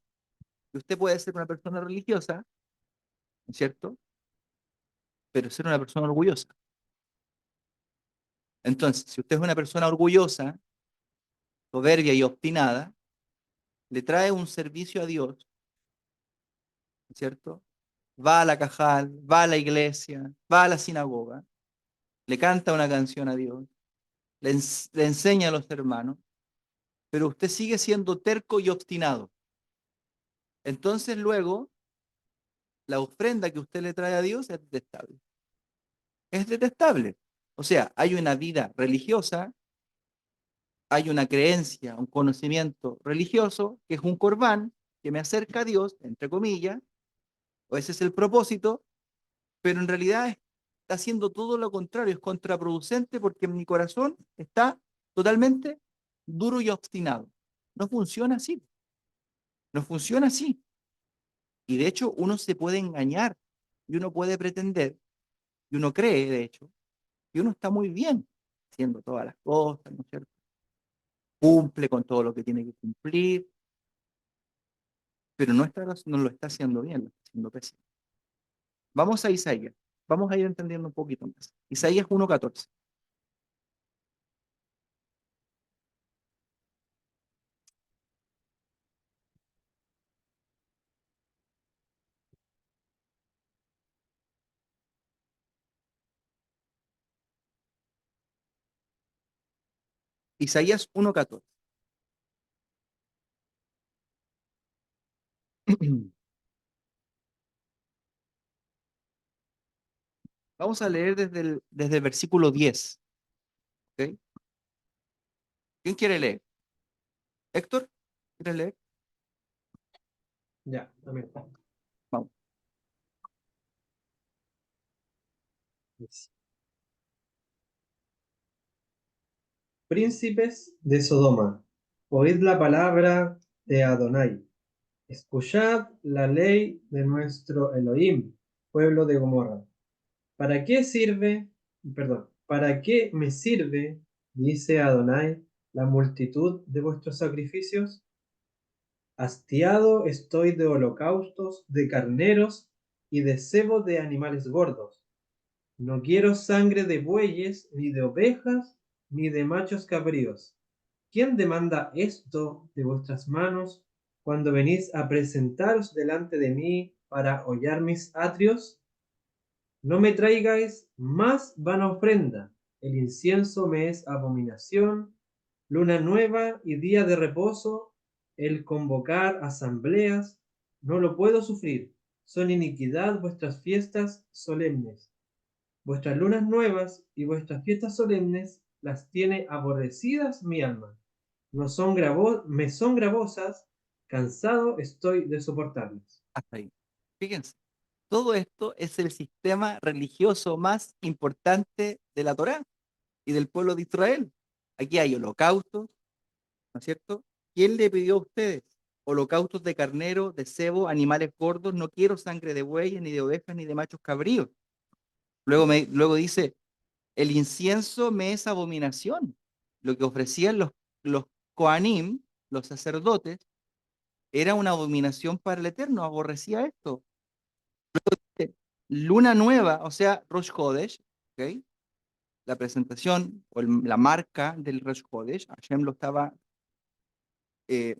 Que usted puede ser una persona religiosa, ¿no es cierto? Pero ser una persona orgullosa. Entonces, si usted es una persona orgullosa, soberbia y obstinada, le trae un servicio a Dios, ¿no es cierto? Va a la cajal, va a la iglesia, va a la sinagoga, le canta una canción a Dios, le enseña a los hermanos, pero usted sigue siendo terco y obstinado. Entonces luego, la ofrenda que usted le trae a Dios es detestable. Es detestable. O sea, hay una vida religiosa, hay una creencia, un conocimiento religioso, que es un corbán, que me acerca a Dios, entre comillas, o ese es el propósito, pero en realidad está haciendo todo lo contrario, es contraproducente porque mi corazón está totalmente duro y obstinado. No funciona así, no funciona así. Y de hecho uno se puede engañar y uno puede pretender, y uno cree, de hecho, que uno está muy bien haciendo todas las cosas, ¿no es cierto? Cumple con todo lo que tiene que cumplir, pero no lo está haciendo bien, lo está haciendo pésimo. Vamos a Isaías, vamos a ir entendiendo un poquito más. Isaías 1:14. Isaías 1:14. Vamos a leer desde el versículo 10. ¿Ok? ¿Quién quiere leer? ¿Héctor? ¿Quieres leer? Ya, amén. Vamos. Príncipes de Sodoma, oíd la palabra de Adonai. Escuchad la ley de nuestro Elohim, pueblo de Gomorra. ¿Para qué sirve, para qué me sirve, dice Adonai, la multitud de vuestros sacrificios? Hastiado estoy de holocaustos, de carneros y de cebo de animales gordos. No quiero sangre de bueyes, ni de ovejas, ni de machos cabríos. ¿Quién demanda esto de vuestras manos cuando venís a presentaros delante de mí para hollar mis atrios? No me traigáis más vana ofrenda. El incienso me es abominación, luna nueva y día de reposo, el convocar asambleas, no lo puedo sufrir. Son iniquidad vuestras fiestas solemnes. Vuestras lunas nuevas y vuestras fiestas solemnes las tiene aborrecidas mi alma. Me son gravosas, cansado estoy de soportarlas. Hasta ahí. Fíjense, todo esto es el sistema religioso más importante de la Torá y del pueblo de Israel. Aquí hay holocaustos, ¿no es cierto? ¿Quién le pidió a ustedes? Holocaustos de carnero, de cebo, animales gordos, no quiero sangre de bueyes, ni de ovejas, ni de machos cabríos. Luego dice, el incienso me es abominación. Lo que ofrecían los Kohanim, los sacerdotes, era una abominación para el Eterno, aborrecía esto. Luna nueva, o sea, Rosh Hodesh, ¿ok? La presentación o la marca del Rosh Hodesh, Hashem lo estaba eh,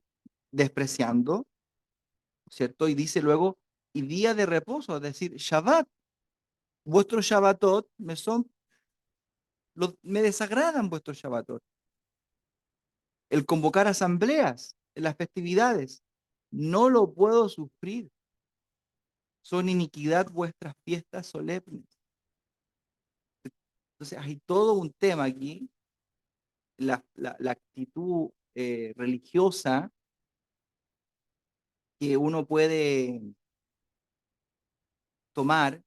despreciando, ¿cierto? Y dice luego, y día de reposo, es decir, Shabbat, vuestros Shabbatot me desagradan vuestros Shabbatot. El convocar asambleas en las festividades, no lo puedo sufrir. Son iniquidad vuestras fiestas solemnes. Entonces hay todo un tema aquí, la actitud religiosa que uno puede tomar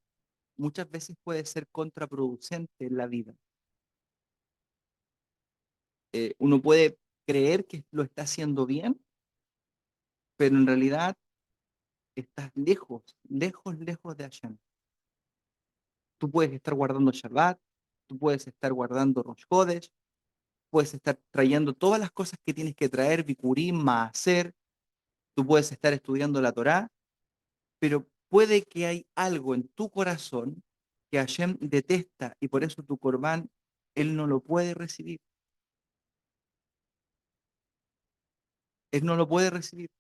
muchas veces puede ser contraproducente en la vida. Uno puede creer que lo está haciendo bien, pero en realidad estás lejos, lejos, lejos de Hashem. Tú puedes estar guardando Shabbat, tú puedes estar guardando Rosh Hodesh, puedes estar trayendo todas las cosas que tienes que traer, Bikurim, Maaser, tú puedes estar estudiando la Torá, pero puede que hay algo en tu corazón que Hashem detesta y por eso tu Corbán, él no lo puede recibir. Él no lo puede recibir.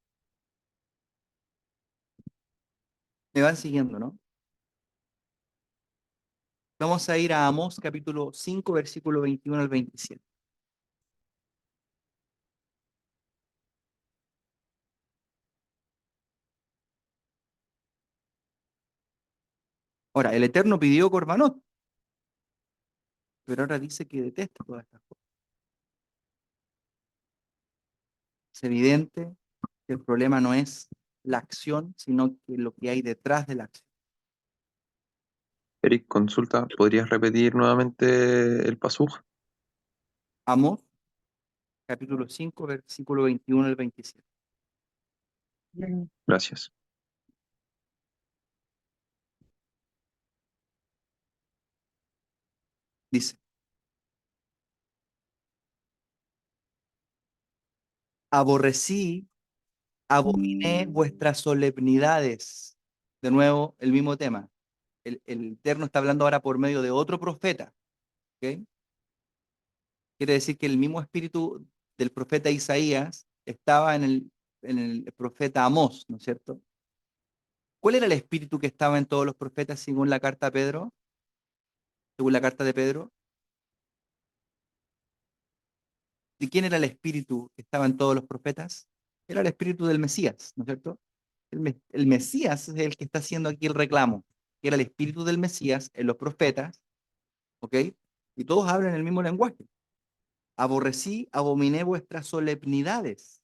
Me van siguiendo, ¿no? Vamos a ir a Amós capítulo 5, versículo 21 al 27. Ahora, el Eterno pidió Corbanot, pero ahora dice que detesta todas estas cosas. Es evidente que el problema no es la acción, sino que lo que hay detrás de la acción. Eric, consulta, ¿podrías repetir nuevamente el pasuj? Amós capítulo 5, versículo 21 al 27. Gracias. Dice, aborrecí, abominé vuestras solemnidades. De nuevo, el mismo tema. El Eterno está hablando ahora por medio de otro profeta. ¿Ok? Quiere decir que el mismo espíritu del profeta Isaías estaba en el profeta Amós, ¿no es cierto? ¿Cuál era el espíritu que estaba en todos los profetas según la carta a Pedro? Según la carta de Pedro. ¿De quién era el espíritu que estaba en todos los profetas? Era el espíritu del Mesías, ¿no es cierto? El Mesías es el que está haciendo aquí el reclamo, que era el espíritu del Mesías en los profetas, ¿ok? Y todos hablan el mismo lenguaje. Aborrecí, abominé vuestras solemnidades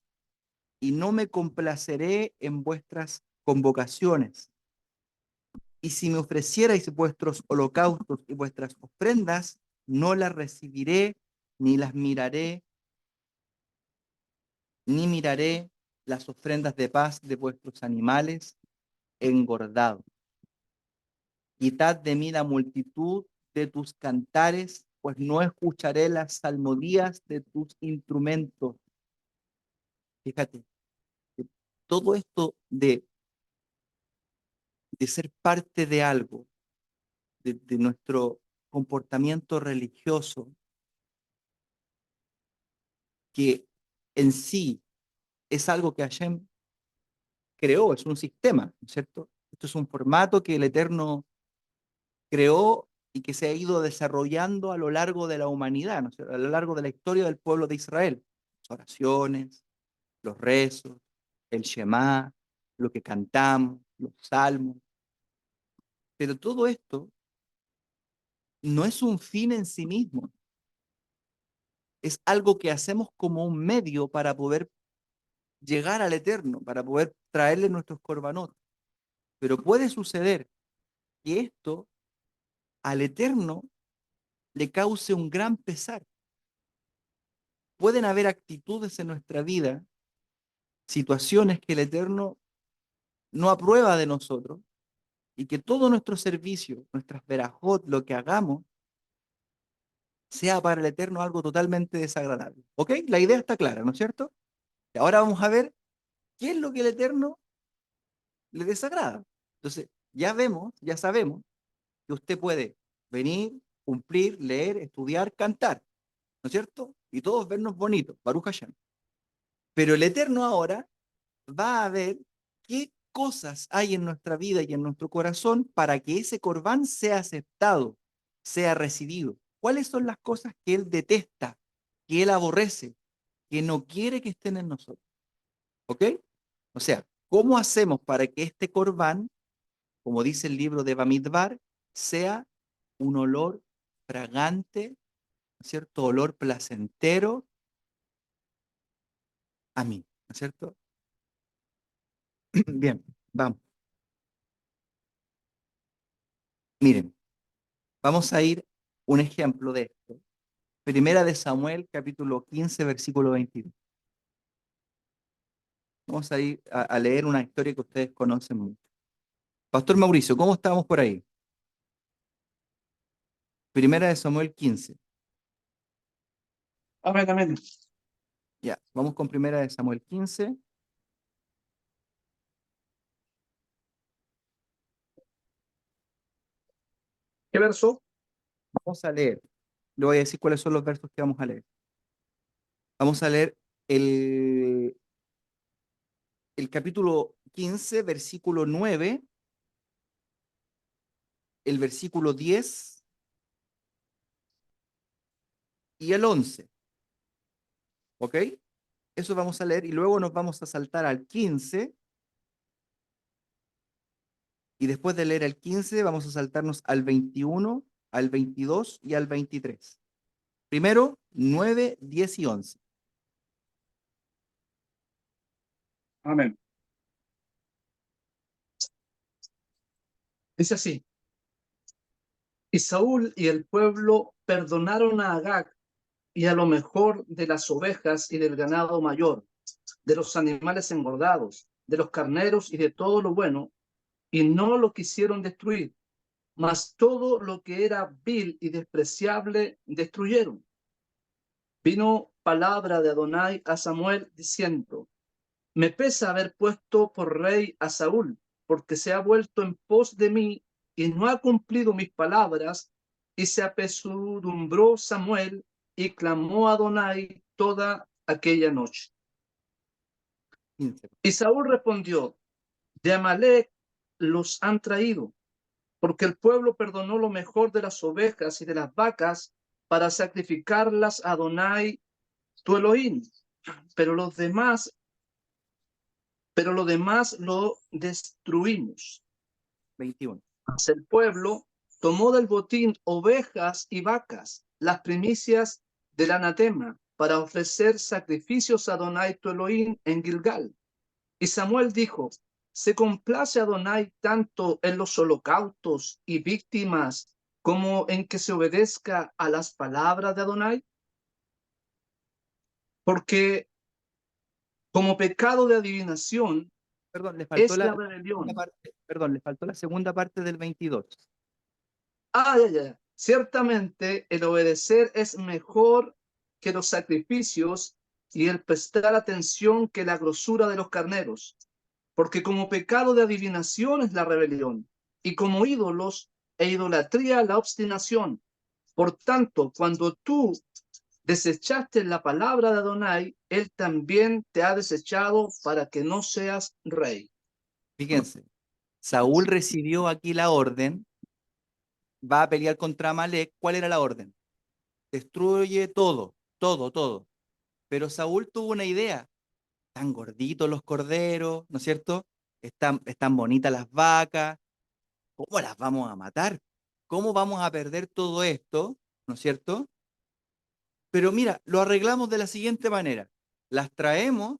y no me complaceré en vuestras convocaciones. Y si me ofrecierais vuestros holocaustos y vuestras ofrendas, no las recibiré, ni las miraré, ni miraré las ofrendas de paz de vuestros animales engordados. Quitad de mí la multitud de tus cantares, pues no escucharé las salmodías de tus instrumentos. Fíjate, que todo esto de ser parte de algo, de nuestro comportamiento religioso, que en sí es algo que Hashem creó, es un sistema, ¿no es cierto? Esto es un formato que el Eterno creó y que se ha ido desarrollando a lo largo de la humanidad, ¿no? A lo largo de la historia del pueblo de Israel. Las oraciones, los rezos, el Shema, lo que cantamos, los salmos. Pero todo esto no es un fin en sí mismo, es algo que hacemos como un medio para poder llegar al Eterno, para poder traerle nuestros corbanot. Pero puede suceder que esto al Eterno le cause un gran pesar. Pueden haber actitudes en nuestra vida, situaciones que el Eterno no aprueba de nosotros y que todo nuestro servicio, nuestras verajot, lo que hagamos, sea para el Eterno algo totalmente desagradable. ¿Ok? La idea está clara, ¿no es cierto? Y ahora vamos a ver qué es lo que el Eterno le desagrada. Entonces, ya vemos, ya sabemos que usted puede venir, cumplir, leer, estudiar, cantar, ¿no es cierto? Y todos vernos bonitos, Baruch Hashem. Pero el Eterno ahora va a ver qué cosas hay en nuestra vida y en nuestro corazón para que ese corbán sea aceptado, sea recibido. ¿Cuáles son las cosas que Él detesta, que Él aborrece, que no quiere que estén en nosotros? ¿Ok? O sea, ¿cómo hacemos para que este corbán, como dice el libro de Bamidbar, sea un olor fragante, ¿no es cierto? Olor placentero a mí, ¿no es cierto? Bien, vamos. Miren, vamos a ir un ejemplo de esto. Primera de Samuel, capítulo 15, versículo 22. Vamos a ir a leer una historia que ustedes conocen mucho. Pastor Mauricio, ¿cómo estamos por ahí? Primera de Samuel 15. Amén, amén. Ya, vamos con Primera de Samuel 15. ¿Qué verso? Vamos a leer. Le voy a decir cuáles son los versos que vamos a leer. Vamos a leer el, el capítulo 15, versículo 9, el versículo 10 y el 11. ¿Ok? Eso vamos a leer y luego nos vamos a saltar al 15 y después de leer el 15 vamos a saltarnos al 21, al 22 y al 23. Primero, 9, 10 y 11. Amén. Dice así: y Saúl y el pueblo perdonaron a Agag y a lo mejor de las ovejas y del ganado mayor, de los animales engordados, de los carneros y de todo lo bueno, y no lo quisieron destruir, mas todo lo que era vil y despreciable destruyeron. Vino palabra de Adonai a Samuel diciendo: me pesa haber puesto por rey a Saúl, porque se ha vuelto en pos de mí y no ha cumplido mis palabras. Y se apesadumbró Samuel y clamó a Adonai toda aquella noche. 15. Y Saúl respondió: de Amalec los han traído, porque el pueblo perdonó lo mejor de las ovejas y de las vacas para sacrificarlas a Adonai tu Elohim. Pero los demás pero lo demás lo destruimos. 21. Mas el pueblo tomó del botín ovejas y vacas, las primicias del anatema, para ofrecer sacrificios a Adonai tu Elohim en Gilgal. Y Samuel dijo: ¿se complace Adonai tanto en los holocaustos y víctimas como en que se obedezca a las palabras de Adonai? Porque como pecado de adivinación Perdón, le faltó es la la segunda rebelión. parte, perdón, le faltó la segunda parte del 22. Ya. Ciertamente el obedecer es mejor que los sacrificios y el prestar atención que la grosura de los carneros, porque como pecado de adivinación es la rebelión, y como ídolos e idolatría la obstinación. Por tanto, cuando tú desechaste la palabra de Adonai, él también te ha desechado para que no seas rey. Fíjense, Saúl recibió aquí la orden, va a pelear contra Amalek. ¿Cuál era la orden? Destruye todo, todo, todo. Pero Saúl tuvo una idea. Están gorditos los corderos, ¿no es cierto? Están bonitas las vacas. ¿Cómo las vamos a matar? ¿Cómo vamos a perder todo esto? ¿No es cierto? Pero mira, lo arreglamos de la siguiente manera. Las traemos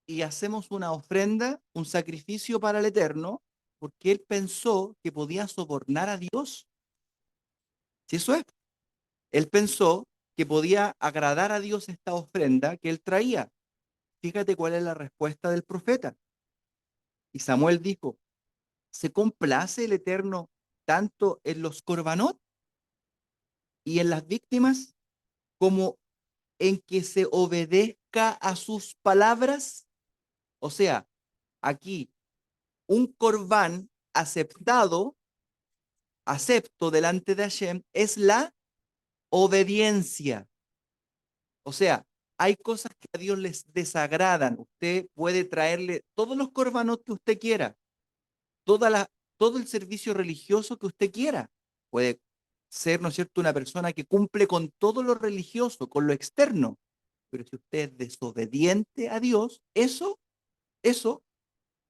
y hacemos una ofrenda, un sacrificio para el Eterno, porque él pensó que podía sobornar a Dios. Si eso es, él pensó que podía agradar a Dios esta ofrenda que él traía. Fíjate cuál es la respuesta del profeta. Y Samuel dijo: ¿se complace el Eterno tanto en los corbanot y en las víctimas como en que se obedezca a sus palabras? O sea, aquí un corbán aceptado, acepto delante de Hashem, es la obediencia. O sea, hay cosas que a Dios les desagradan. Usted puede traerle todos los corbanos que usted quiera, toda la, todo el servicio religioso que usted quiera. Puede ser, ¿no es cierto?, una persona que cumple con todo lo religioso, con lo externo. Pero si usted es desobediente a Dios, eso,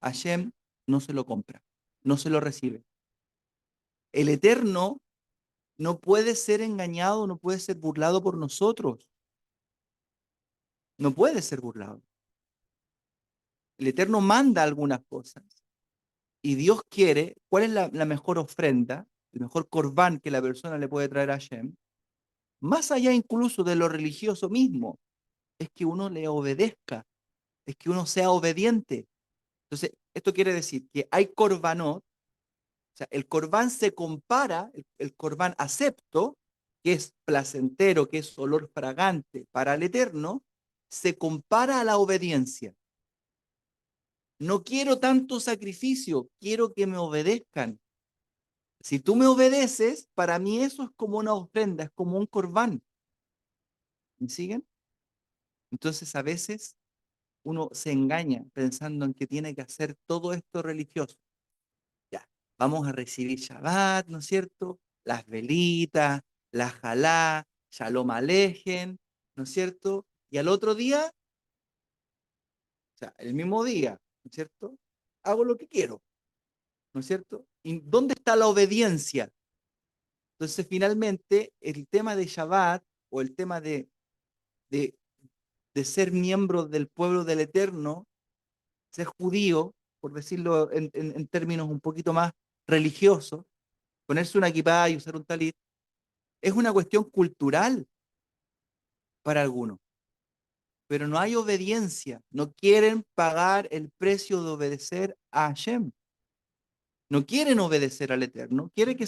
Hashem no se lo compra, no se lo recibe. El Eterno no puede ser engañado, no puede ser burlado por nosotros. No puede ser burlado. El Eterno manda algunas cosas y Dios quiere. ¿Cuál es la mejor ofrenda? el mejor corbán que la persona le puede traer a Hashem, más allá incluso de lo religioso mismo, es que uno le obedezca, es que uno sea obediente. Entonces, esto quiere decir que hay corbanot, o sea, el corbán se compara, el corbán acepto, que es placentero, que es olor fragante para el Eterno, se compara a la obediencia. No quiero tanto sacrificio, quiero que me obedezcan. Si tú me obedeces, para mí eso es como una ofrenda, es como un corbán. ¿Me siguen? Entonces a veces uno se engaña pensando en que tiene que hacer todo esto religioso. Ya, vamos a recibir Shabbat, ¿no es cierto? Las velitas, la jalá, Shalom Alejem, ¿no es cierto? Y al otro día, o sea, el mismo día, ¿no es cierto? Hago lo que quiero, ¿no es cierto? ¿Y dónde está la obediencia? Entonces, finalmente, el tema de Shabbat o el tema de, de ser miembro del pueblo del Eterno, ser judío, por decirlo en términos un poquito más religiosos, ponerse una equipada y usar un talit, es una cuestión cultural para algunos, pero no hay obediencia. No quieren pagar el precio de obedecer a Hashem. No quieren obedecer al Eterno. Quieren que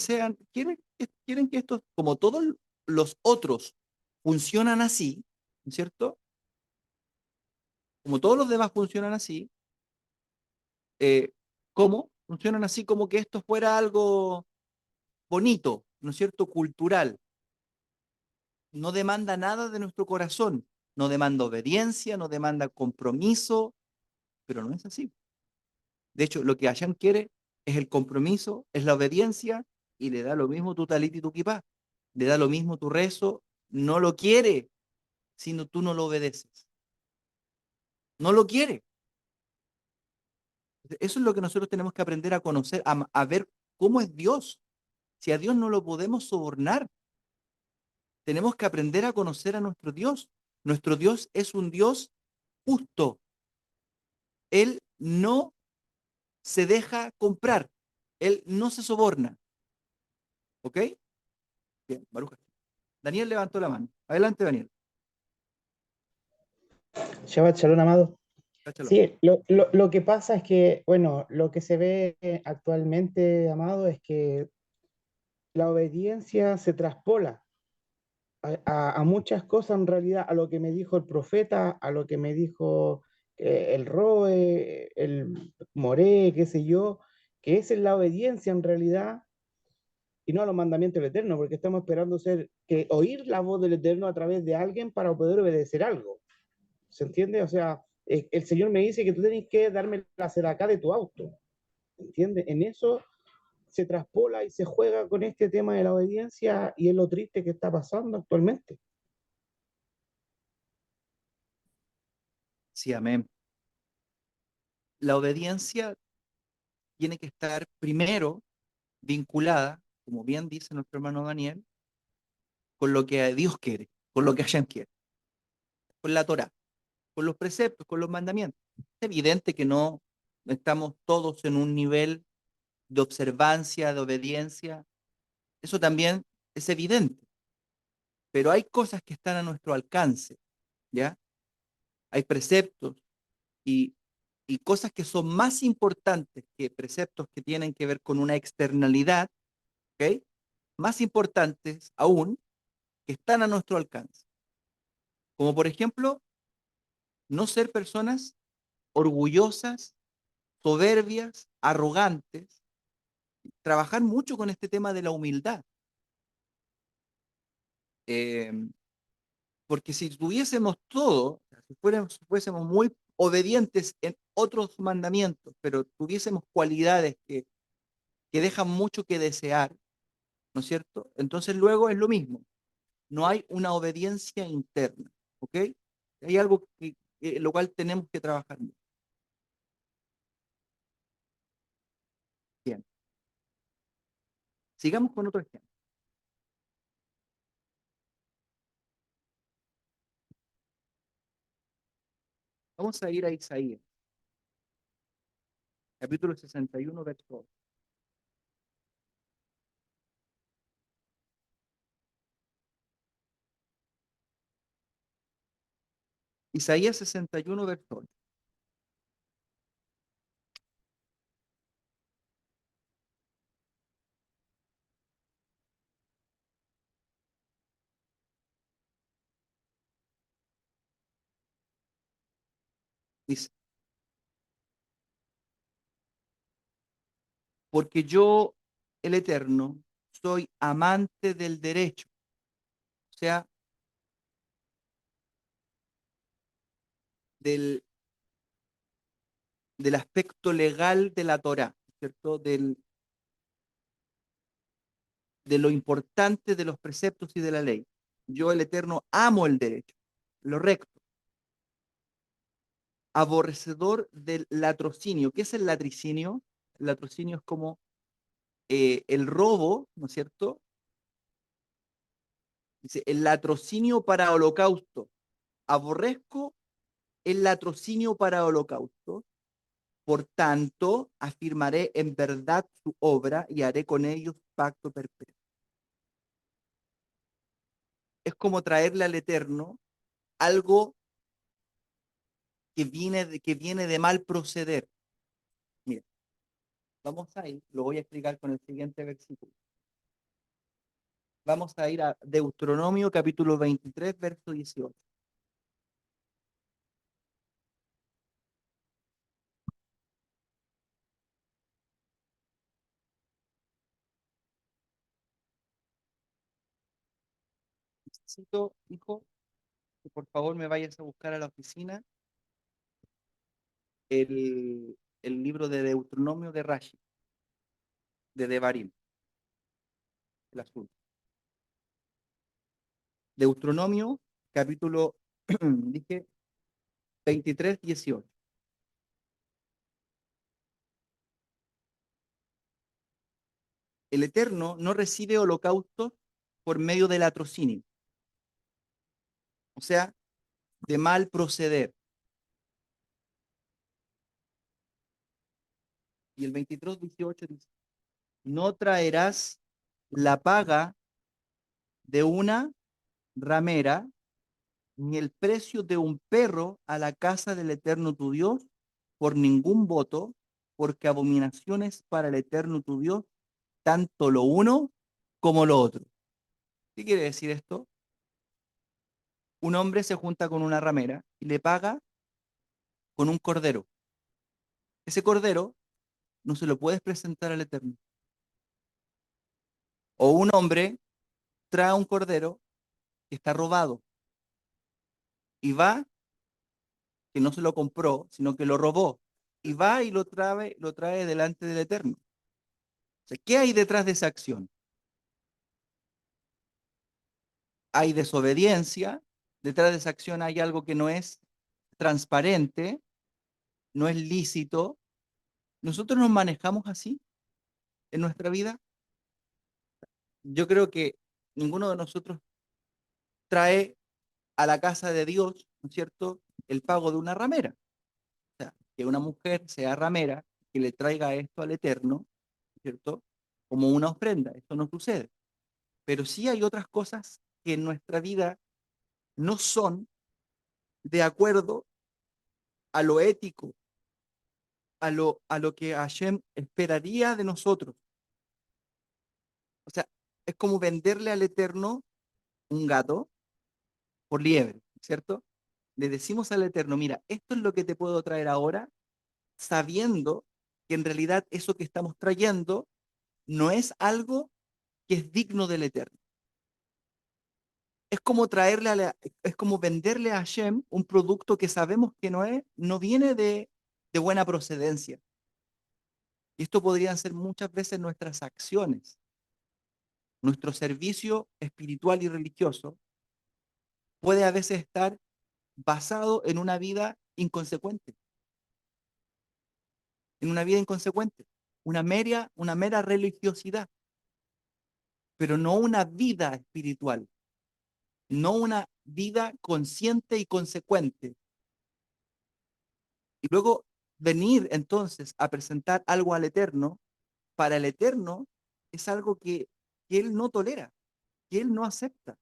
estos, como todos los otros, funcionan así, ¿no es cierto? Como todos los demás funcionan así, ¿cómo? Funcionan así como que esto fuera algo bonito, ¿no es cierto? Cultural. No demanda nada de nuestro corazón. No demanda obediencia, no demanda compromiso, pero no es así. De hecho, lo que Hashem quiere es el compromiso, es la obediencia, y le da lo mismo tu talit y tu kipá. Le da lo mismo tu rezo. No lo quiere, sino tú no lo obedeces. No lo quiere. Eso es lo que nosotros tenemos que aprender a conocer, a ver cómo es Dios. Si a Dios no lo podemos sobornar, tenemos que aprender a conocer a nuestro Dios. Nuestro Dios es un Dios justo. Él no se deja comprar. Él no se soborna. ¿Ok? Bien, Baruch. Daniel levantó la mano. Adelante, Daniel. Shabbat Shalom, amado. Cáchalo. Sí, lo que pasa es que, bueno, lo que se ve actualmente, amado, es que la obediencia se traspola a muchas cosas en realidad, a lo que me dijo el profeta, a lo que me dijo el Roe, el Moré, qué sé yo, que esa es la obediencia en realidad y no a los mandamientos del Eterno, porque estamos esperando oír la voz del Eterno a través de alguien para poder obedecer algo. ¿Se entiende? O sea, el Señor me dice que tú tienes que darme la ceracá de tu auto. ¿Entiendes? En eso se traspola y se juega con este tema de la obediencia y es lo triste que está pasando actualmente. Sí, amén. La obediencia tiene que estar primero vinculada, como bien dice nuestro hermano Daniel, con lo que Dios quiere, con lo que Hashem quiere, con la Torá, con los preceptos, con los mandamientos. Es evidente que no estamos todos en un nivel de observancia, de obediencia. Eso también es evidente, pero hay cosas que están a nuestro alcance, ¿ya? Hay preceptos y, y cosas que son más importantes que preceptos que tienen que ver con una externalidad, ¿ok? Más importantes aún, que están a nuestro alcance. Como por ejemplo, no ser personas orgullosas, soberbias, arrogantes, trabajar mucho con este tema de la humildad. Eh, Porque si tuviésemos todo, si fuésemos muy obedientes en otros mandamientos, pero tuviésemos cualidades que dejan mucho que desear, ¿no es cierto? Entonces luego es lo mismo, no hay una obediencia interna, ¿ok? Hay algo lo cual tenemos que trabajar mucho. Bien, sigamos con otro ejemplo. Vamos a ir a Isaías, capítulo 61, verso 8. Isaías 61, verso 8. Dice, porque yo, el Eterno, soy amante del derecho. O sea, del, del aspecto legal de la Torá, ¿cierto? De lo importante de los preceptos y de la ley. Yo, el Eterno, amo el derecho, lo recto, aborrecedor del latrocinio. ¿Qué es el latricinio? El latrocinio es como el robo, ¿no es cierto? Dice, el latrocinio para holocausto. Aborrezco el latrocinio para holocausto. Por tanto, afirmaré en verdad su obra y haré con ellos pacto perpetuo. Es como traerle al Eterno algo que viene de mal proceder. Mira, vamos a ir, lo voy a explicar con el siguiente versículo. Vamos a ir a Deuteronomio capítulo 23, verso 18. Necesito, hijo, que por favor me vayas a buscar a la oficina el libro de Deuteronomio de Rashi, de Devarim, el azul. Deuteronomio, capítulo, dije, 23, 18. El Eterno no recibe holocaustos por medio del latrocinio, o sea, de mal proceder. Y el 23, 18 dice, no traerás la paga de una ramera ni el precio de un perro a la casa del Eterno tu Dios por ningún voto, porque abominaciones para el Eterno tu Dios, tanto lo uno como lo otro. ¿Qué quiere decir esto? Un hombre se junta con una ramera y le paga con un cordero. Ese cordero no se lo puedes presentar al Eterno. O un hombre trae un cordero que está robado y va, que no se lo compró, sino que lo robó, y va y lo trae delante del Eterno. O sea, ¿qué hay detrás de esa acción? Hay desobediencia, detrás de esa acción hay algo que no es transparente, no es lícito. ¿Nosotros nos manejamos así en nuestra vida? Yo creo que ninguno de nosotros trae a la casa de Dios, ¿no es cierto?, el pago de una ramera. O sea, que una mujer sea ramera, que le traiga esto al Eterno, ¿cierto?, como una ofrenda. Esto no sucede. Pero sí hay otras cosas que en nuestra vida no son de acuerdo a lo ético, a lo que Hashem esperaría de nosotros. O sea, es como venderle al Eterno un gato por liebre, ¿cierto? Le decimos al Eterno, mira, esto es lo que te puedo traer ahora, sabiendo que en realidad eso que estamos trayendo no es algo que es digno del Eterno. Es como es como venderle a Hashem un producto que sabemos que no viene de buena procedencia. Y esto podrían ser muchas veces nuestras acciones. Nuestro servicio espiritual y religioso puede a veces estar basado en una vida inconsecuente, una mera religiosidad, pero no una vida espiritual, no una vida consciente y consecuente. Y luego venir entonces a presentar algo al Eterno, para el Eterno es algo que Él no tolera, que Él no acepta.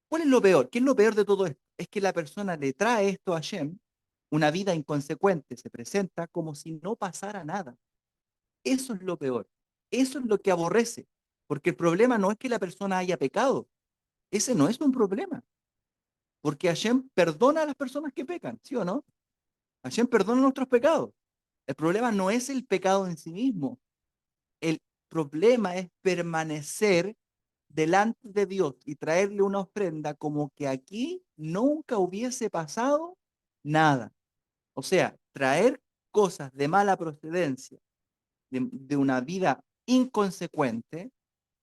¿Cuál es lo peor? ¿Qué es lo peor de todo esto? es que la persona le trae esto a Hashem, una vida inconsecuente, se presenta como si no pasara nada. Eso es lo peor. Eso es lo que aborrece. Porque el problema no es que la persona haya pecado. Ese no es un problema. Porque Hashem perdona a las personas que pecan, ¿sí o no? Hashem perdona nuestros pecados. El problema no es el pecado en sí mismo. El problema es permanecer delante de Dios y traerle una ofrenda como que aquí nunca hubiese pasado nada. O sea, traer cosas de mala procedencia, de una vida inconsecuente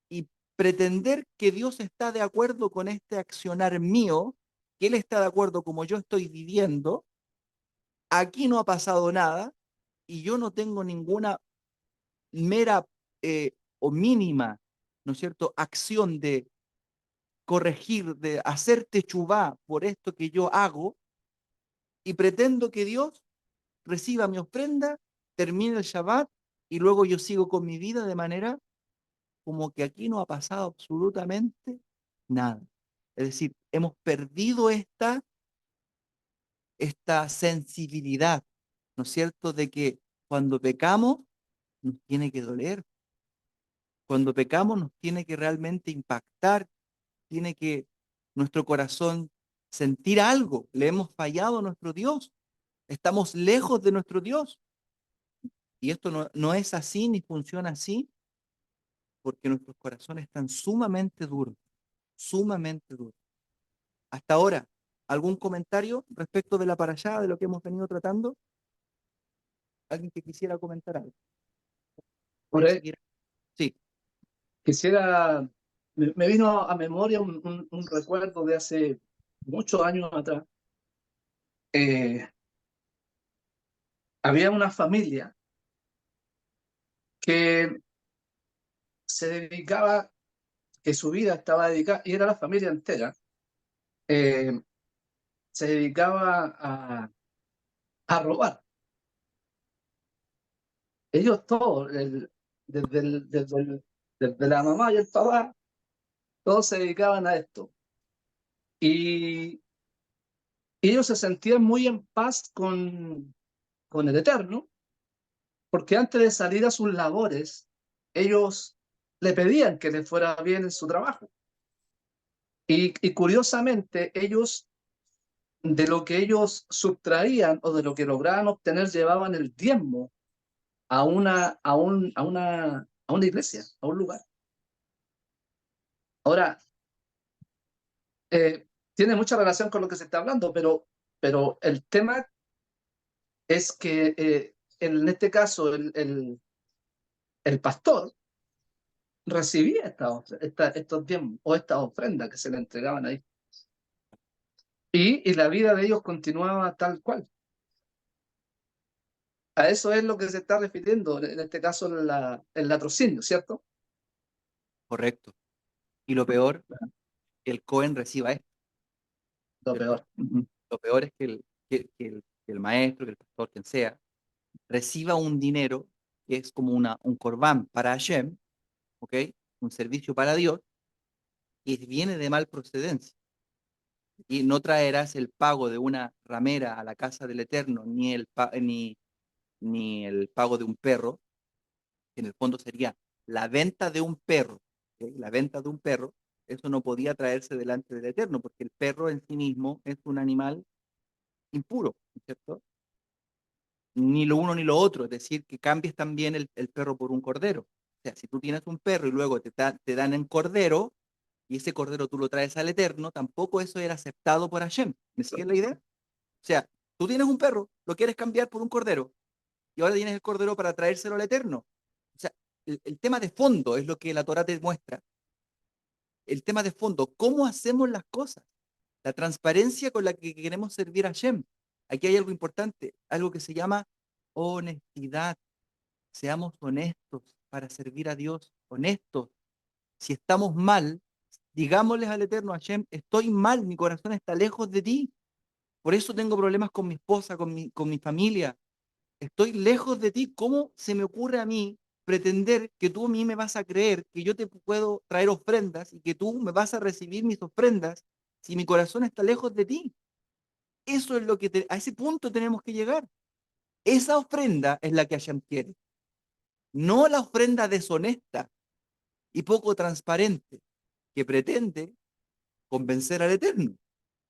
y pretender que Dios está de acuerdo con este accionar mío, que Él está de acuerdo como yo estoy viviendo, aquí no ha pasado nada y yo no tengo ninguna mera o mínima, ¿no es cierto?, acción de corregir, de hacer techubá por esto que yo hago y pretendo que Dios reciba mi ofrenda, termine el Shabbat y luego yo sigo con mi vida de manera como que aquí no ha pasado absolutamente nada. Es decir, hemos perdido esta sensibilidad, ¿no es cierto?, de que cuando pecamos nos tiene que doler, cuando pecamos nos tiene que realmente impactar, tiene que nuestro corazón sentir algo, le hemos fallado a nuestro Dios, estamos lejos de nuestro Dios. Y esto no es así ni funciona así porque nuestros corazones están sumamente duros, sumamente duros. Hasta ahora, ¿algún comentario respecto de la parashá, de lo que hemos venido tratando? ¿Alguien que quisiera comentar algo? Voy a Jorge, seguir. Sí, quisiera, me vino a memoria un recuerdo de hace muchos años atrás. Eh, Había una familia que se dedicaba, que su vida estaba dedicada, y era la familia entera, eh, se dedicaba a robar. Ellos todos, desde la mamá y el papá, todos se dedicaban a esto. Y ellos se sentían muy en paz con el Eterno, porque antes de salir a sus labores, ellos le pedían que les fuera bien en su trabajo. Y curiosamente, ellos, de lo que ellos subtraían o de lo que lograban obtener, llevaban el diezmo a una iglesia, a un lugar. Ahora, tiene mucha relación con lo que se está hablando, pero el tema es que en este caso el pastor recibía estos diezmos o estas ofrendas que se le entregaban ahí. Y la vida de ellos continuaba tal cual. A eso es lo que se está refiriendo, en este caso el latrocinio, ¿cierto? correcto. Y lo peor, que el Cohen reciba esto, Lo ¿cierto? peor. Ujú. Lo peor es que el maestro, que el pastor, quien sea, reciba un dinero que es como un corbán para Hashem, ¿ok? Un servicio para Dios, y viene de mal procedencia. Y no traerás el pago de una ramera a la casa del Eterno, ni el pago de un perro, que en el fondo sería la venta de un perro, ¿ok? La venta de un perro, eso no podía traerse delante del Eterno, porque el perro en sí mismo es un animal impuro, ¿cierto? Ni lo uno ni lo otro, es decir, que cambies también el perro por un cordero. O sea, si tú tienes un perro y luego te dan en cordero, y ese cordero tú lo traes al Eterno, tampoco eso era aceptado por Hashem. ¿Me sigues la idea? O sea, tú tienes un perro, lo quieres cambiar por un cordero, y ahora tienes el cordero para traérselo al Eterno. O sea, el tema de fondo es lo que la Torah te muestra. El tema de fondo, ¿cómo hacemos las cosas? La transparencia con la que queremos servir a Hashem. Aquí hay algo importante, algo que se llama honestidad. Seamos honestos para servir a Dios, honestos. Si estamos mal, digámosles al Eterno, Hashem, estoy mal, mi corazón está lejos de ti. Por eso tengo problemas con mi esposa, con mi familia. Estoy lejos de ti. ¿Cómo se me ocurre a mí pretender que tú a mí me vas a creer que yo te puedo traer ofrendas y que tú me vas a recibir mis ofrendas si mi corazón está lejos de ti? Eso es lo que a ese punto tenemos que llegar. Esa ofrenda es la que Hashem quiere. No la ofrenda deshonesta y poco transparente que pretende convencer al Eterno.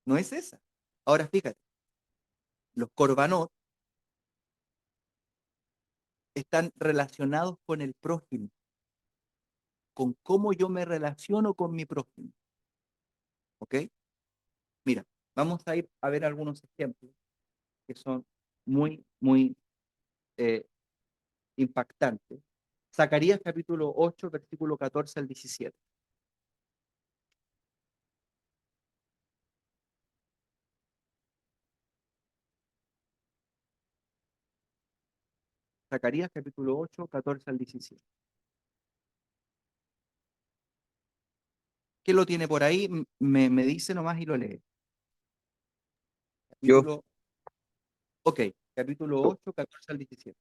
No es esa. Ahora fíjate, los korbanot están relacionados con el prójimo, con cómo yo me relaciono con mi prójimo. ¿Ok? Mira, vamos a ir a ver algunos ejemplos que son muy, muy impactantes. Zacarías capítulo 8, versículo 14 al 17. Zacarías capítulo 8, 14 al 17. ¿Quién lo tiene por ahí? Me dice nomás y lo lee. Yo, Capítulo, ok, capítulo 8, 14 al 17.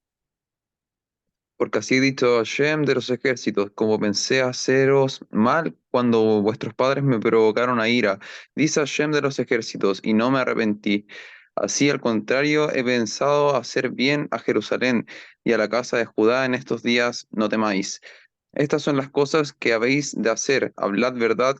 porque así he dicho Hashem de los ejércitos, como pensé haceros mal cuando vuestros padres me provocaron a ira, dice Hashem de los ejércitos, y no me arrepentí. Así, al contrario, he pensado hacer bien a Jerusalén y a la casa de Judá en estos días, no temáis. Estas son las cosas que habéis de hacer. Hablad verdad,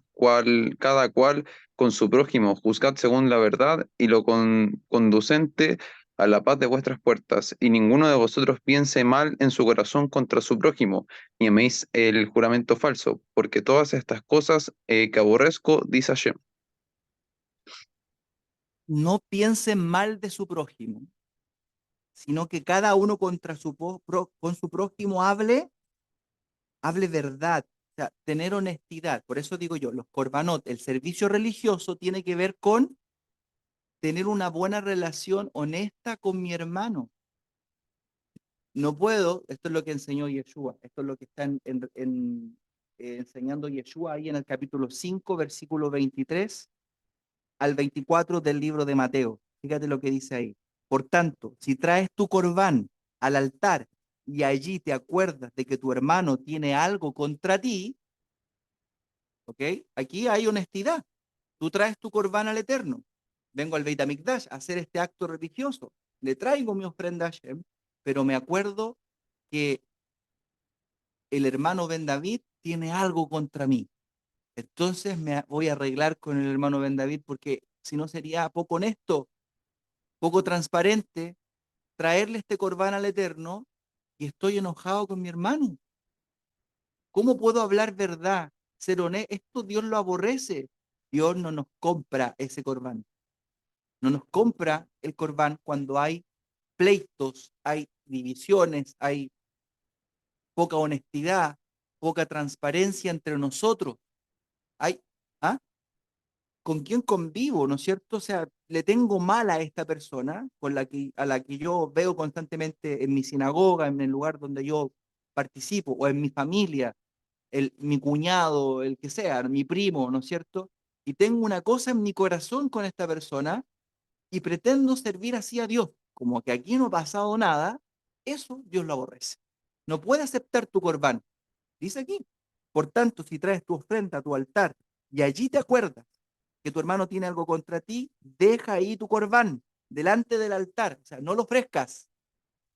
cada cual con su prójimo. Juzgad según la verdad y lo conducente a la paz de vuestras puertas. Y ninguno de vosotros piense mal en su corazón contra su prójimo, ni améis el juramento falso, porque todas estas cosas que aborrezco, dice Hashem. No piensen mal de su prójimo, sino que cada uno contra con su prójimo hable verdad, o sea, tener honestidad. Por eso digo yo, los korbanot, el servicio religioso tiene que ver con tener una buena relación honesta con mi hermano. No puedo, esto es lo que enseñó Yeshua, esto es lo que está enseñando Yeshua ahí en el capítulo 5, versículo 23 al 24 del libro de Mateo. Fíjate lo que dice ahí. Por tanto, si traes tu corbán al altar y allí te acuerdas de que tu hermano tiene algo contra ti, ¿ok? Aquí hay honestidad. Tú traes tu corbán al Eterno. Vengo al Beit HaMikdash a hacer este acto religioso. Le traigo mi ofrenda a Hashem, pero me acuerdo que el hermano Ben David tiene algo contra mí. Entonces me voy a arreglar con el hermano Ben David porque si no sería poco honesto, poco transparente traerle este corbán al Eterno y estoy enojado con mi hermano. ¿Cómo puedo hablar verdad? Ser honesto, esto Dios lo aborrece. Dios no nos compra ese corbán. No nos compra el corbán cuando hay pleitos, hay divisiones, hay poca honestidad, poca transparencia entre nosotros. Hay, ¿ah? ¿Con quién convivo? ¿No es cierto? O sea, le tengo mal a esta persona a la que yo veo constantemente en mi sinagoga, en el lugar donde yo participo, o en mi familia, mi cuñado, el que sea, mi primo, ¿no es cierto? Y tengo una cosa en mi corazón con esta persona y pretendo servir así a Dios, como que aquí no ha pasado nada, eso Dios lo aborrece. No puede aceptar tu corbán. Dice aquí. Por tanto, si traes tu ofrenda a tu altar y allí te acuerdas que tu hermano tiene algo contra ti, deja ahí tu corbán delante del altar. O sea, no lo ofrezcas.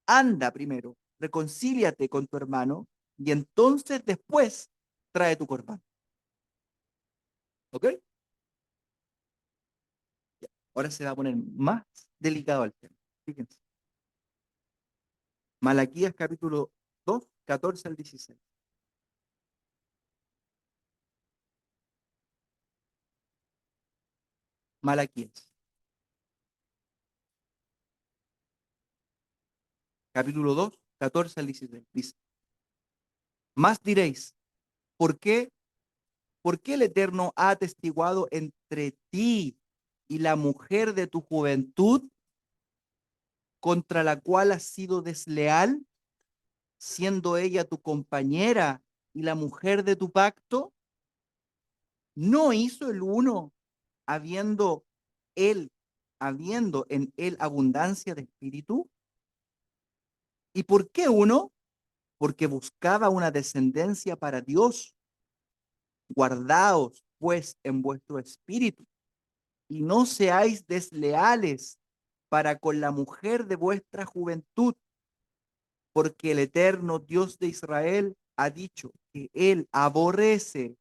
Anda primero, reconcíliate con tu hermano y entonces después trae tu corbán. ¿Ok? Ya. Ahora se va a poner más delicado el tema. Fíjense. Malaquías capítulo 2, 14 al 16. Malaquías, capítulo 2, 14 al 16. Dice, más diréis, ¿por qué? ¿Por qué el Eterno ha atestiguado entre ti y la mujer de tu juventud, contra la cual has sido desleal, siendo ella tu compañera y la mujer de tu pacto? ¿No hizo el uno, habiendo él, habiendo en él abundancia de espíritu? ¿Y por qué uno? Porque buscaba una descendencia para Dios. Guardaos, pues, en vuestro espíritu, y no seáis desleales para con la mujer de vuestra juventud, porque el eterno Dios de Israel ha dicho que él aborrece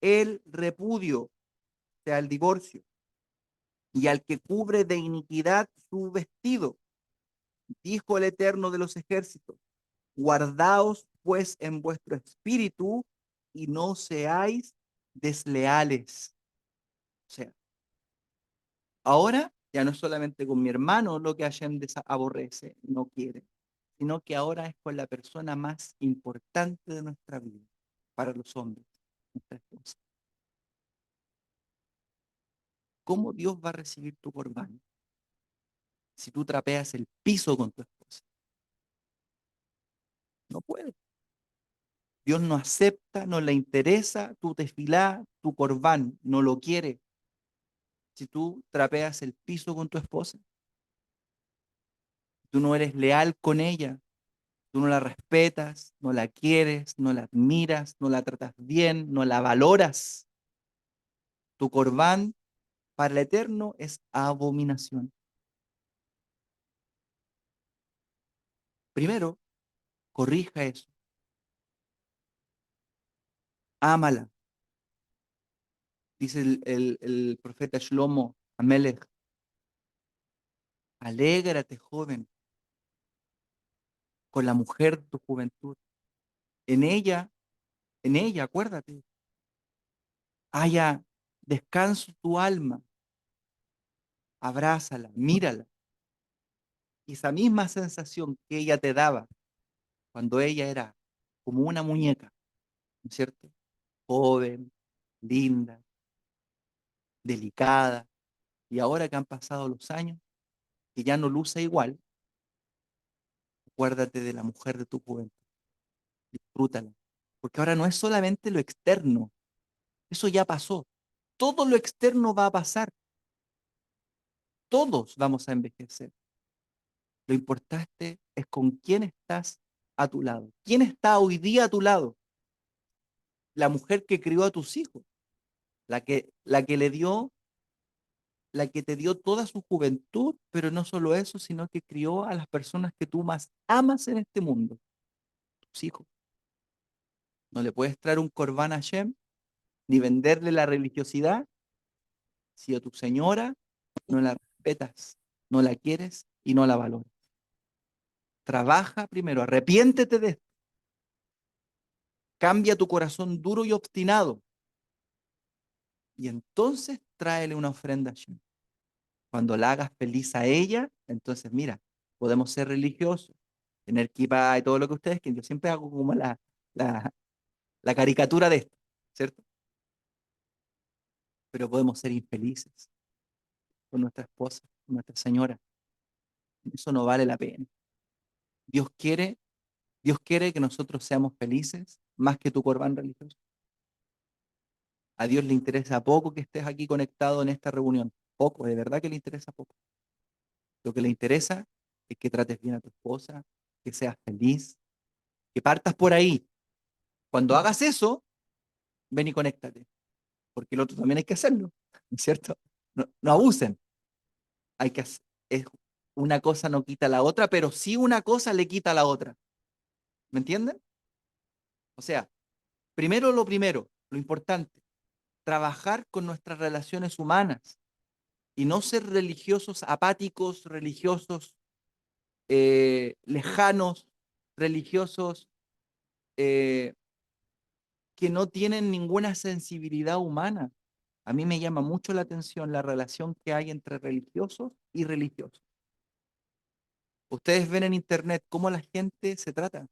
el repudio, o sea, el divorcio, y al que cubre de iniquidad su vestido. Dijo el eterno de los ejércitos: guardaos pues en vuestro espíritu y no seáis desleales. O sea, ahora ya no es solamente con mi hermano lo que Hashem aborrece, no quiere, sino que ahora es con la persona más importante de nuestra vida, para los hombres, nuestra esposa. ¿Cómo Dios va a recibir tu corbán si tú trapeas el piso con tu esposa? No puede. Dios no acepta, no le interesa tu tefilá, tu corbán, no lo quiere. Si tú trapeas el piso con tu esposa, tú no eres leal con ella, tú no la respetas, no la quieres, no la admiras, no la tratas bien, no la valoras. Tu corbán para el Eterno es abominación. Primero, corrija eso. Ámala. Dice el profeta Shlomo Amelech: alégrate, joven, con la mujer de tu juventud. En ella, acuérdate, haya descanso tu alma. Abrázala, mírala. Y esa misma sensación que ella te daba cuando ella era como una muñeca, ¿no es cierto? Joven, linda, delicada, y ahora que han pasado los años, que ya no luce igual, acuérdate de la mujer de tu juventud, disfrútala, porque ahora no es solamente lo externo, eso ya pasó, todo lo externo va a pasar, todos vamos a envejecer. Lo importante es con quién estás a tu lado, quién está hoy día a tu lado, la mujer que crió a tus hijos, la que le dio, la que te dio toda su juventud, pero no solo eso, sino que crió a las personas que tú más amas en este mundo, tus hijos. No le puedes traer un corbán a Hashem, ni venderle la religiosidad, si a tu señora no la respetas, no la quieres y no la valoras. Trabaja primero, arrepiéntete de esto. Cambia tu corazón duro y obstinado. Y entonces tráele una ofrenda a Hashem. Cuando la hagas feliz a ella, entonces mira, podemos ser religiosos, tener kippah y todo lo que ustedes quieren. Yo siempre hago como la, la caricatura de esto, ¿cierto? Pero podemos ser infelices con nuestra esposa, con nuestra señora. Eso no vale la pena. Dios quiere, Dios quiere que nosotros seamos felices más que tu corbán religioso. A Dios le interesa poco que estés aquí conectado en esta reunión. Poco, de verdad que le interesa poco. Lo que le interesa es que trates bien a tu esposa, que seas feliz, que partas por ahí. Cuando hagas eso, ven y conéctate, porque el otro también hay que hacerlo, ¿no es cierto? No, no abusen. Hay que hacer, una cosa no quita la otra, pero sí una cosa le quita a la otra. ¿Me entienden? O sea, primero, lo importante, trabajar con nuestras relaciones humanas y no ser religiosos apáticos, religiosos lejanos, religiosos eh, que no tienen ninguna sensibilidad humana. A mí me llama mucho la atención la relación que hay entre religiosos y religiosos. Ustedes ven en internet cómo la gente se trata.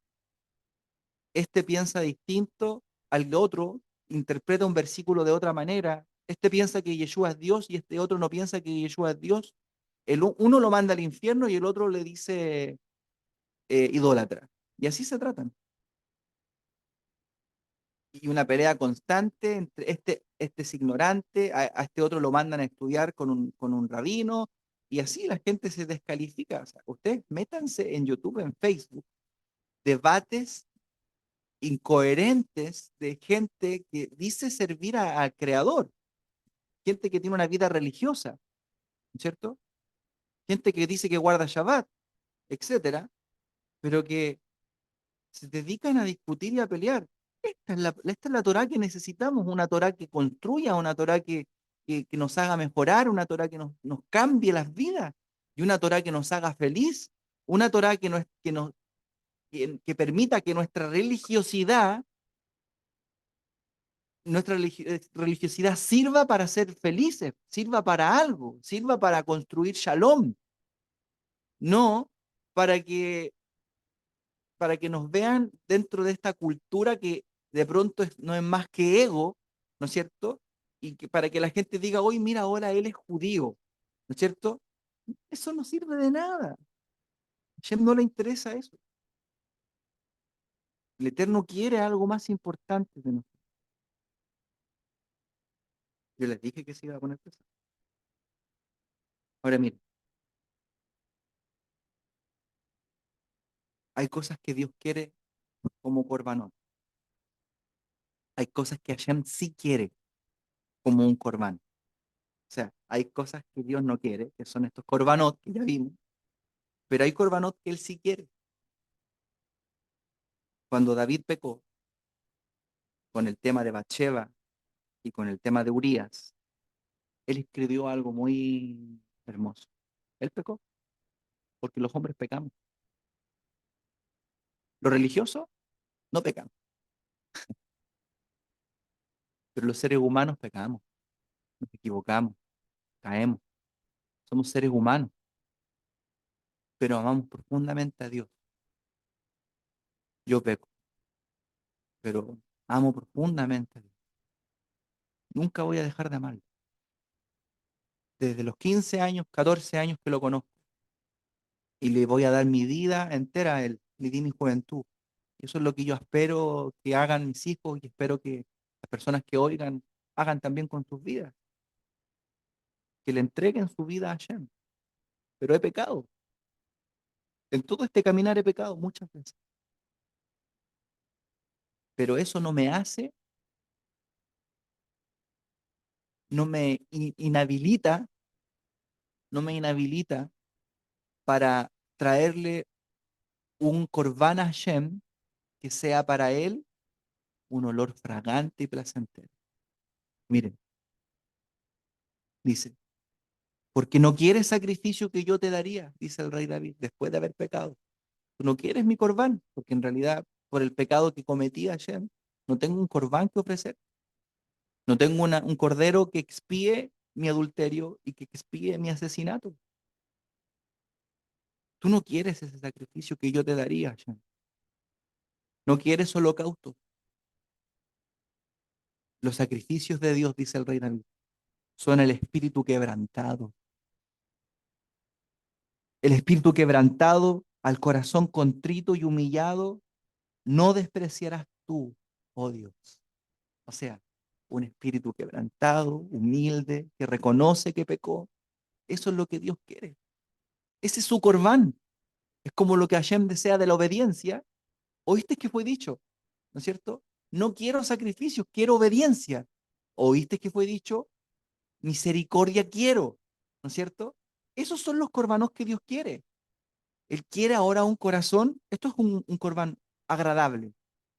Este piensa distinto al otro, interpreta un versículo de otra manera. Este piensa que Yeshua es Dios y este otro no piensa que Yeshua es Dios. Uno lo manda al infierno y el otro le dice idólatra. Y así se tratan. Y una pelea constante entre este es ignorante, a este otro lo mandan a estudiar con un rabino, y así la gente se descalifica. O sea, ustedes métanse en YouTube, en Facebook, debates incoherentes de gente que dice servir al creador, gente que tiene una vida religiosa, ¿no es cierto? Gente que dice que guarda Shabbat, etcétera, pero que se dedican a discutir y a pelear. Esta es la Torá que necesitamos, una Torá que construya, una Torá que nos haga mejorar, una Torá que nos cambie las vidas, y una Torá que nos haga feliz, una Torá que permita que nuestra religiosidad sirva para ser felices, sirva para algo, sirva para construir shalom, no para que nos vean dentro de esta cultura que de pronto no es más que ego, ¿no es cierto? Y que para que la gente diga, hoy mira, ahora él es judío, ¿no es cierto? Eso no sirve de nada. A Hashem no le interesa eso. El Eterno quiere algo más importante de nosotros. Yo les dije que se iba a poner pesado. Ahora miren, hay cosas que Dios quiere como corbanot. Hay cosas que Hashem sí quiere como un corbán. O sea, hay cosas que Dios no quiere, que son estos corbanot que ya vimos, pero hay corbanot que él sí quiere. Cuando David pecó con el tema de Bathsheba y con el tema de Urías, él escribió algo muy hermoso. Él pecó porque los hombres pecamos. Los religiosos no pecan, pero los seres humanos pecamos, nos equivocamos, caemos. Somos seres humanos, pero amamos profundamente a Dios. Yo peco, pero amo profundamente a Dios. Nunca voy a dejar de amarlo. Desde los 15 años, 14 años que lo conozco, y le voy a dar mi vida entera a él, le di mi juventud. Y eso es lo que yo espero que hagan mis hijos y espero que las personas que oigan hagan también con sus vidas, que le entreguen su vida a Hashem. Pero he pecado. En todo este caminar he pecado muchas veces. Pero eso no me inhabilita, no me inhabilita para traerle un corbán a Hashem que sea para él un olor fragante y placentero. Miren, dice, porque no quieres sacrificio que yo te daría, dice el rey David, después de haber pecado. Tú no quieres mi corbán, porque en realidad por el pecado que cometí Hashem, no tengo un corbán que ofrecer. No tengo un cordero que expíe mi adulterio y que expíe mi asesinato. Tú no quieres ese sacrificio que yo te daría, Hashem. No quieres holocausto. Los sacrificios de Dios, dice el rey David, son el espíritu quebrantado. El espíritu quebrantado, al corazón contrito y humillado, no despreciarás tú, oh Dios. O sea, un espíritu quebrantado, humilde, que reconoce que pecó. Eso es lo que Dios quiere. Ese es su corbán. Es como lo que Hashem desea de la obediencia. ¿Oíste que fue dicho? ¿No es cierto? No quiero sacrificios, quiero obediencia. ¿Oíste que fue dicho? Misericordia quiero. ¿No es cierto? Esos son los corbanos que Dios quiere. Él quiere ahora un corazón. Esto es un corbán agradable.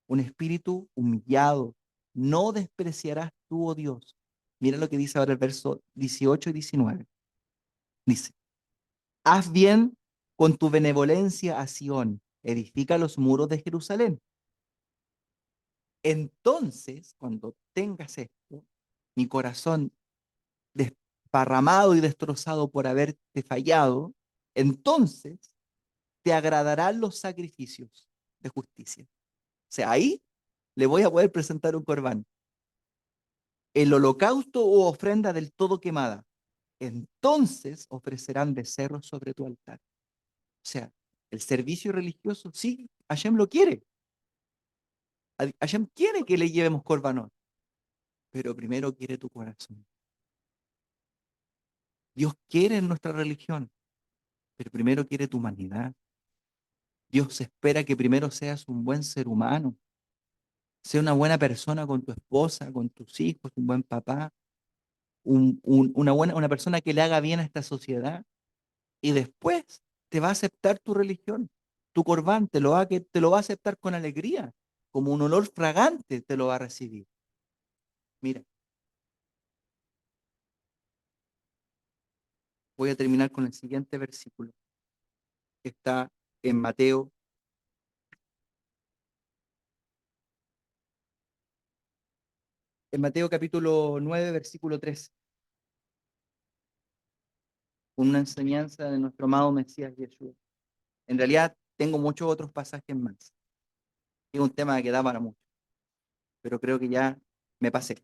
Un espíritu humillado. No despreciarás tú, oh Dios. Mira lo que dice ahora el verso 18 y 19. Dice, haz bien con tu benevolencia a Sión, edifica los muros de Jerusalén. Entonces, cuando tengas esto, mi corazón desparramado y destrozado por haberte fallado, entonces te agradarán los sacrificios de justicia. O sea, ahí le voy a poder presentar un corbán. El holocausto o ofrenda del todo quemada. Entonces ofrecerán becerros sobre tu altar. O sea, el servicio religioso, sí, Hashem lo quiere. Hashem quiere que le llevemos corbanot, pero primero quiere tu corazón. Dios quiere nuestra religión, pero primero quiere tu humanidad. Dios espera que primero seas un buen ser humano, sea una buena persona con tu esposa, con tus hijos, un buen papá, una persona que le haga bien a esta sociedad y después te va a aceptar tu religión, tu corbán, te lo va a aceptar con alegría, como un olor fragante te lo va a recibir. Mira, voy a terminar con el siguiente versículo, que está en Mateo capítulo 9, versículo 3, una enseñanza de nuestro amado Mesías Yeshua. En realidad tengo muchos otros pasajes más. Es un tema que da para mucho, pero creo que ya me pasé.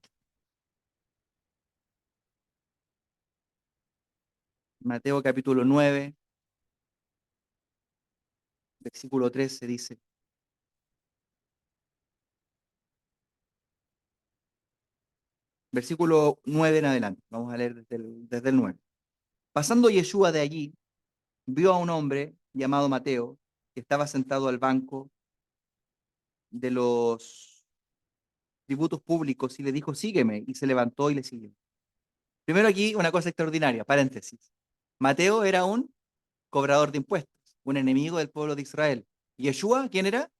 Mateo capítulo 9, versículo 13 dice, versículo 9 en adelante, vamos a leer desde el 9. Pasando Yeshua de allí, vio a un hombre llamado Mateo, que estaba sentado al banco de los tributos públicos y le dijo, sígueme, y se levantó y le siguió. Primero aquí una cosa extraordinaria, paréntesis. Mateo era un cobrador de impuestos, un enemigo del pueblo de Israel. ¿Y Yeshua quién era?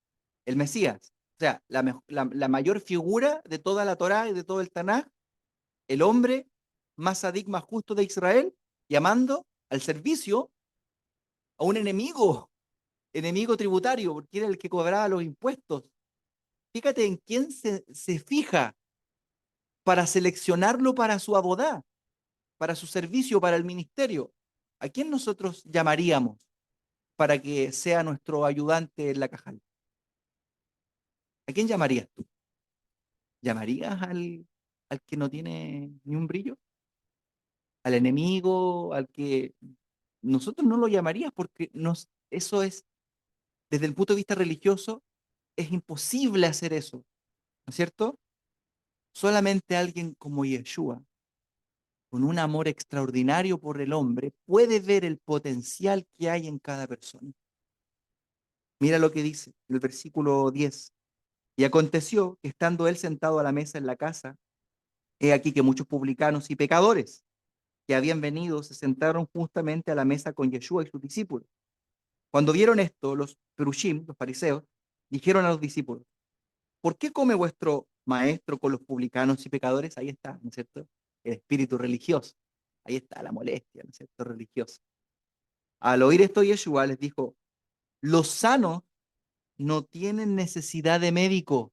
El Mesías. O sea, la mayor figura de toda la Torá y de todo el Tanaj, el hombre más sadik, más justo de Israel, llamando al servicio a un enemigo tributario, porque era el que cobraba los impuestos. Fíjate en quién se fija para seleccionarlo para su abodá, para su servicio, para el ministerio. ¿A quién nosotros llamaríamos para que sea nuestro ayudante en la cajal? ¿A quién llamarías tú? ¿Llamarías al que no tiene ni un brillo? ¿Al enemigo? ¿Al que nosotros no lo llamaríamos porque eso es, desde el punto de vista religioso, es imposible hacer eso, ¿no es cierto? Solamente alguien como Yeshua, con un amor extraordinario por el hombre, puede ver el potencial que hay en cada persona. Mira lo que dice el versículo 10. Y aconteció que estando él sentado a la mesa en la casa, he aquí que muchos publicanos y pecadores que habían venido se sentaron justamente a la mesa con Yeshua y sus discípulos. Cuando vieron esto, los perushim, los fariseos, dijeron a los discípulos, ¿por qué come vuestro maestro con los publicanos y pecadores? Ahí está, ¿no es cierto? El espíritu religioso. Ahí está la molestia, ¿no es cierto? Religiosa. Al oír esto, Yeshua les dijo, los sanos no tienen necesidad de médico,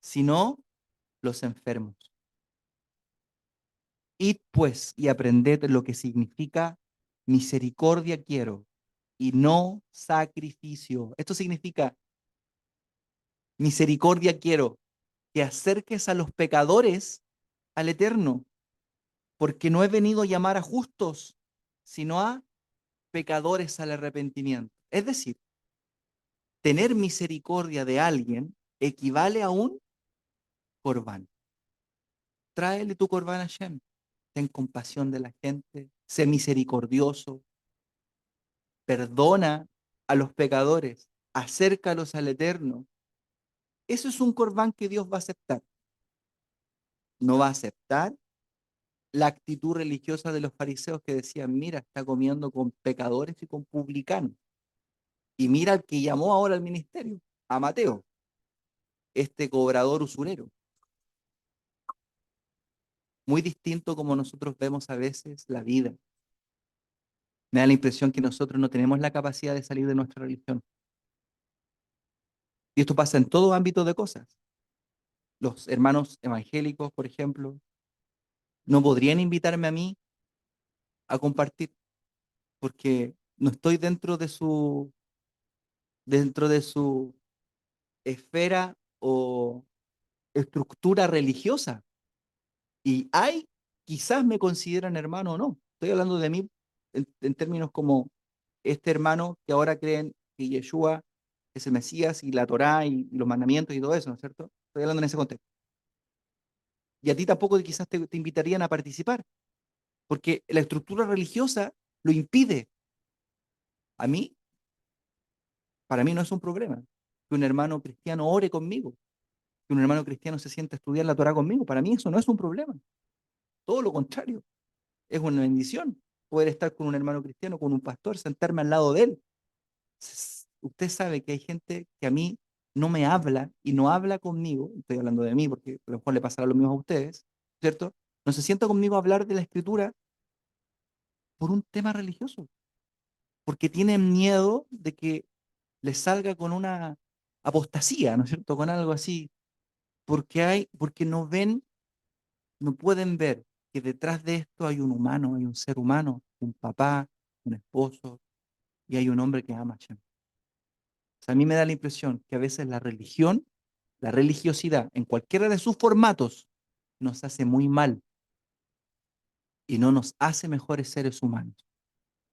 sino los enfermos. Id pues y aprended lo que significa misericordia quiero y no sacrificio. Esto significa misericordia quiero, que acerques a los pecadores al Eterno, porque no he venido a llamar a justos, sino a pecadores al arrepentimiento. Es decir, tener misericordia de alguien equivale a un corbán. Tráele tu corbán a Hashem. Ten compasión de la gente, sé misericordioso, perdona a los pecadores, acércalos al Eterno. Eso es un corbán que Dios va a aceptar. No va a aceptar la actitud religiosa de los fariseos que decían, mira, está comiendo con pecadores y con publicanos. Y mira al que llamó ahora al ministerio, a Mateo, este cobrador usurero. Muy distinto como nosotros vemos a veces la vida. Me da la impresión que nosotros no tenemos la capacidad de salir de nuestra religión. Y esto pasa en todo ámbito de cosas. Los hermanos evangélicos, por ejemplo, no podrían invitarme a mí a compartir porque no estoy dentro de su esfera o estructura religiosa. Y quizás me consideran hermano o no. Estoy hablando de mí en términos como este hermano que ahora creen que Yeshua es el Mesías y la Torá y los mandamientos y todo eso, ¿no es cierto? Estoy hablando en ese contexto. Y a ti tampoco quizás te invitarían a participar, porque la estructura religiosa lo impide. A mí, para mí no es un problema que un hermano cristiano ore conmigo, que un hermano cristiano se sienta a estudiar la Torá conmigo. Para mí eso no es un problema. todo lo contrario. Es una bendición poder estar con un hermano cristiano, con un pastor, sentarme al lado de él. Usted sabe que hay gente que a mí no me habla y no habla conmigo, estoy hablando de mí porque a lo mejor le pasará lo mismo a ustedes, ¿cierto? No se sienta conmigo a hablar de la escritura por un tema religioso, porque tienen miedo de que les salga con una apostasía, ¿no es cierto? Con algo así, porque no ven, no pueden ver que detrás de esto hay un humano, hay un ser humano, un papá, un esposo, y hay un hombre que ama a Hashem. O sea, a mí me da la impresión que a veces la religión, la religiosidad, en cualquiera de sus formatos, nos hace muy mal y no nos hace mejores seres humanos.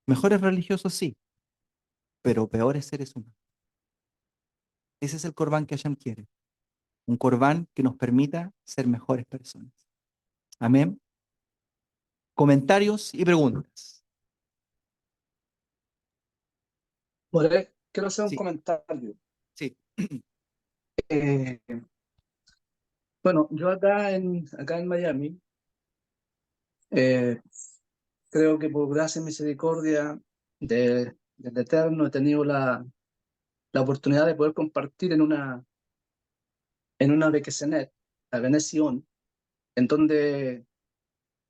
Mejores religiosos sí, pero peores seres humanos. Ese es el Corbán que Hashem quiere. Un Corbán que nos permita ser mejores personas. Amén. Comentarios y preguntas. Quiero hacer un Sí, comentario. sí. Eh, bueno, yo acá en Miami, eh, creo que por gracia y misericordia del Eterno he tenido la oportunidad de poder compartir en una Bequesenet, la Beneción, en donde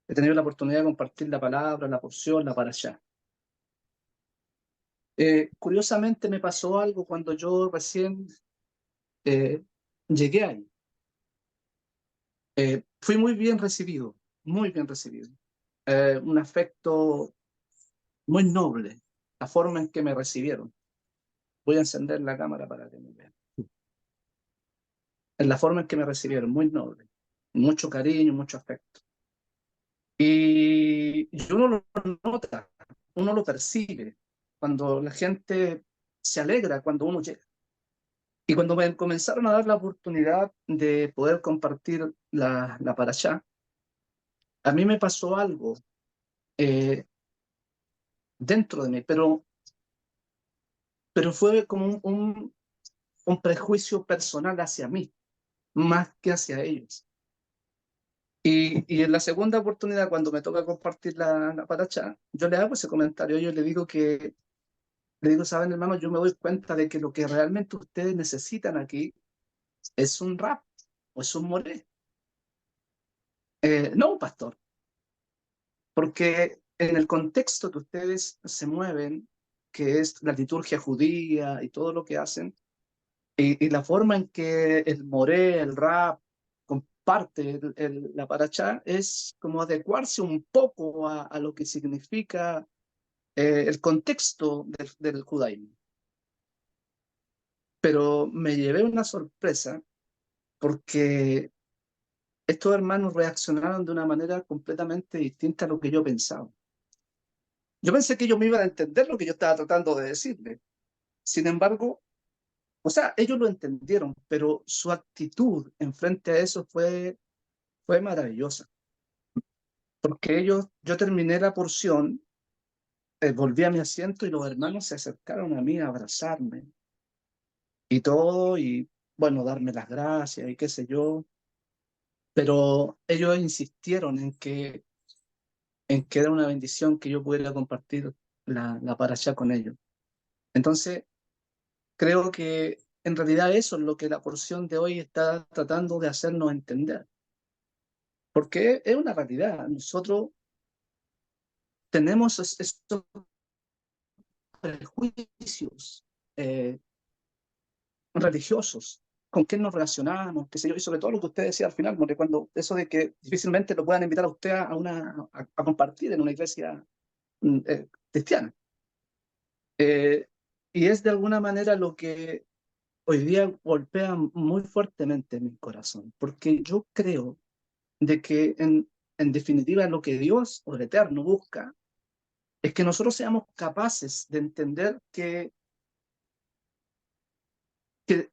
he tenido la oportunidad de compartir la palabra, la porción, la parashá. Curiosamente me pasó algo cuando yo recién eh, llegué ahí. Fui muy bien recibido, muy bien recibido. Un afecto muy noble, la forma en que me recibieron. Voy a encender la cámara para que me vean. En la forma en que me recibieron, muy noble, mucho cariño, mucho afecto. Y uno lo nota, uno lo percibe cuando la gente se alegra cuando uno llega. Y cuando me comenzaron a dar la oportunidad de poder compartir la parashá, a mí me pasó algo eh, dentro de mí, pero fue como un prejuicio personal hacia mí, más que hacia ellos. Y en la segunda oportunidad, cuando me toca compartir la parashá, yo le hago ese comentario, yo le digo, saben hermano, yo me doy cuenta de que lo que realmente ustedes necesitan aquí es un rap o es un moré, no un pastor, porque en el contexto que ustedes se mueven, que es la liturgia judía y todo lo que hacen, y la forma en que el moré, el rap, comparte la parashá, es como adecuarse un poco a lo que significa el contexto del judaísmo. Pero me llevé una sorpresa porque estos hermanos reaccionaron de una manera completamente distinta a lo que yo pensaba. Yo pensé que ellos me iban a entender lo que yo estaba tratando de decirles. Sin embargo, o sea, ellos lo entendieron, pero su actitud en frente a eso fue maravillosa. Porque yo terminé la porción, volví a mi asiento y los hermanos se acercaron a mí a abrazarme y todo, y bueno, darme las gracias y qué sé yo. Pero ellos insistieron en que era una bendición que yo pudiera compartir la parashá con ellos. Entonces, creo que en realidad eso es lo que la porción de hoy está tratando de hacernos entender. Porque es una realidad. Nosotros tenemos estos prejuicios religiosos, con quién nos relacionamos, qué sé yo, y sobre todo lo que usted decía al final, porque cuando eso de que difícilmente lo puedan invitar a usted a compartir en una iglesia cristiana. Y es de alguna manera lo que hoy día golpea muy fuertemente mi corazón, porque yo creo de que en definitiva lo que Dios o el Eterno busca es que nosotros seamos capaces de entender que, que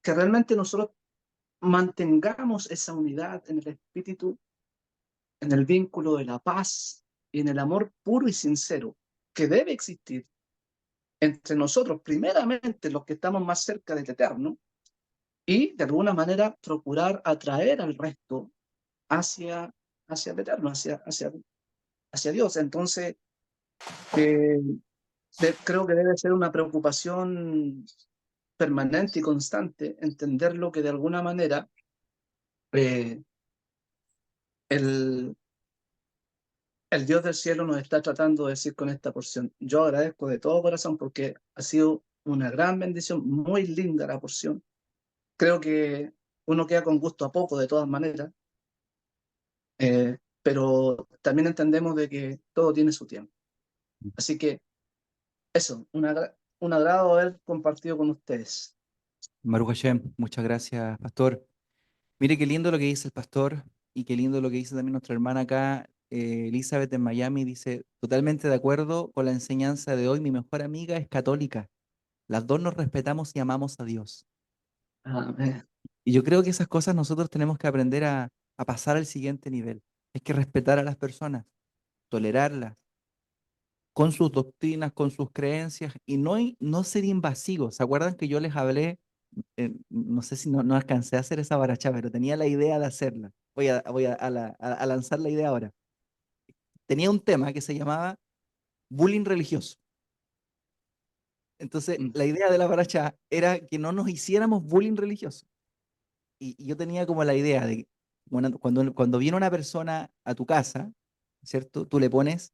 realmente nosotros mantengamos esa unidad en el espíritu, en el vínculo de la paz y en el amor puro y sincero que debe existir entre nosotros, primeramente los que estamos más cerca del Eterno, y de alguna manera procurar atraer al resto hacia hacia el Eterno, hacia Dios. Entonces, eh, creo que debe ser una preocupación permanente y constante entenderlo que de alguna manera eh, el, el Dios del cielo nos está tratando de decir con esta porción. Yo agradezco de todo corazón porque ha sido una gran bendición, muy linda la porción. Creo que uno queda con gusto a poco de todas maneras, pero también entendemos de que todo tiene su tiempo. Así que eso, un agrado haber compartido con ustedes. Baruch Hashem, muchas gracias, pastor. Mire qué lindo lo que dice el pastor y qué lindo lo que dice también nuestra hermana acá, Elizabeth en Miami, dice, totalmente de acuerdo con la enseñanza de hoy, mi mejor amiga es católica, las dos nos respetamos y amamos a Dios. Amén. Y yo creo que esas cosas nosotros tenemos que aprender a pasar al siguiente nivel. Es que respetar a las personas, tolerarlas, con sus doctrinas, con sus creencias y no ser invasivos. ¿Se acuerdan que yo les hablé? No sé si no alcancé a hacer esa baracha, pero tenía la idea de hacerla. Voy a lanzar la idea ahora. Tenía un tema que se llamaba bullying religioso. Entonces, Mm. la idea de la baracha era que no nos hiciéramos bullying religioso. Y yo tenía como la idea de, bueno, cuando viene una persona a tu casa, ¿cierto? Tú le pones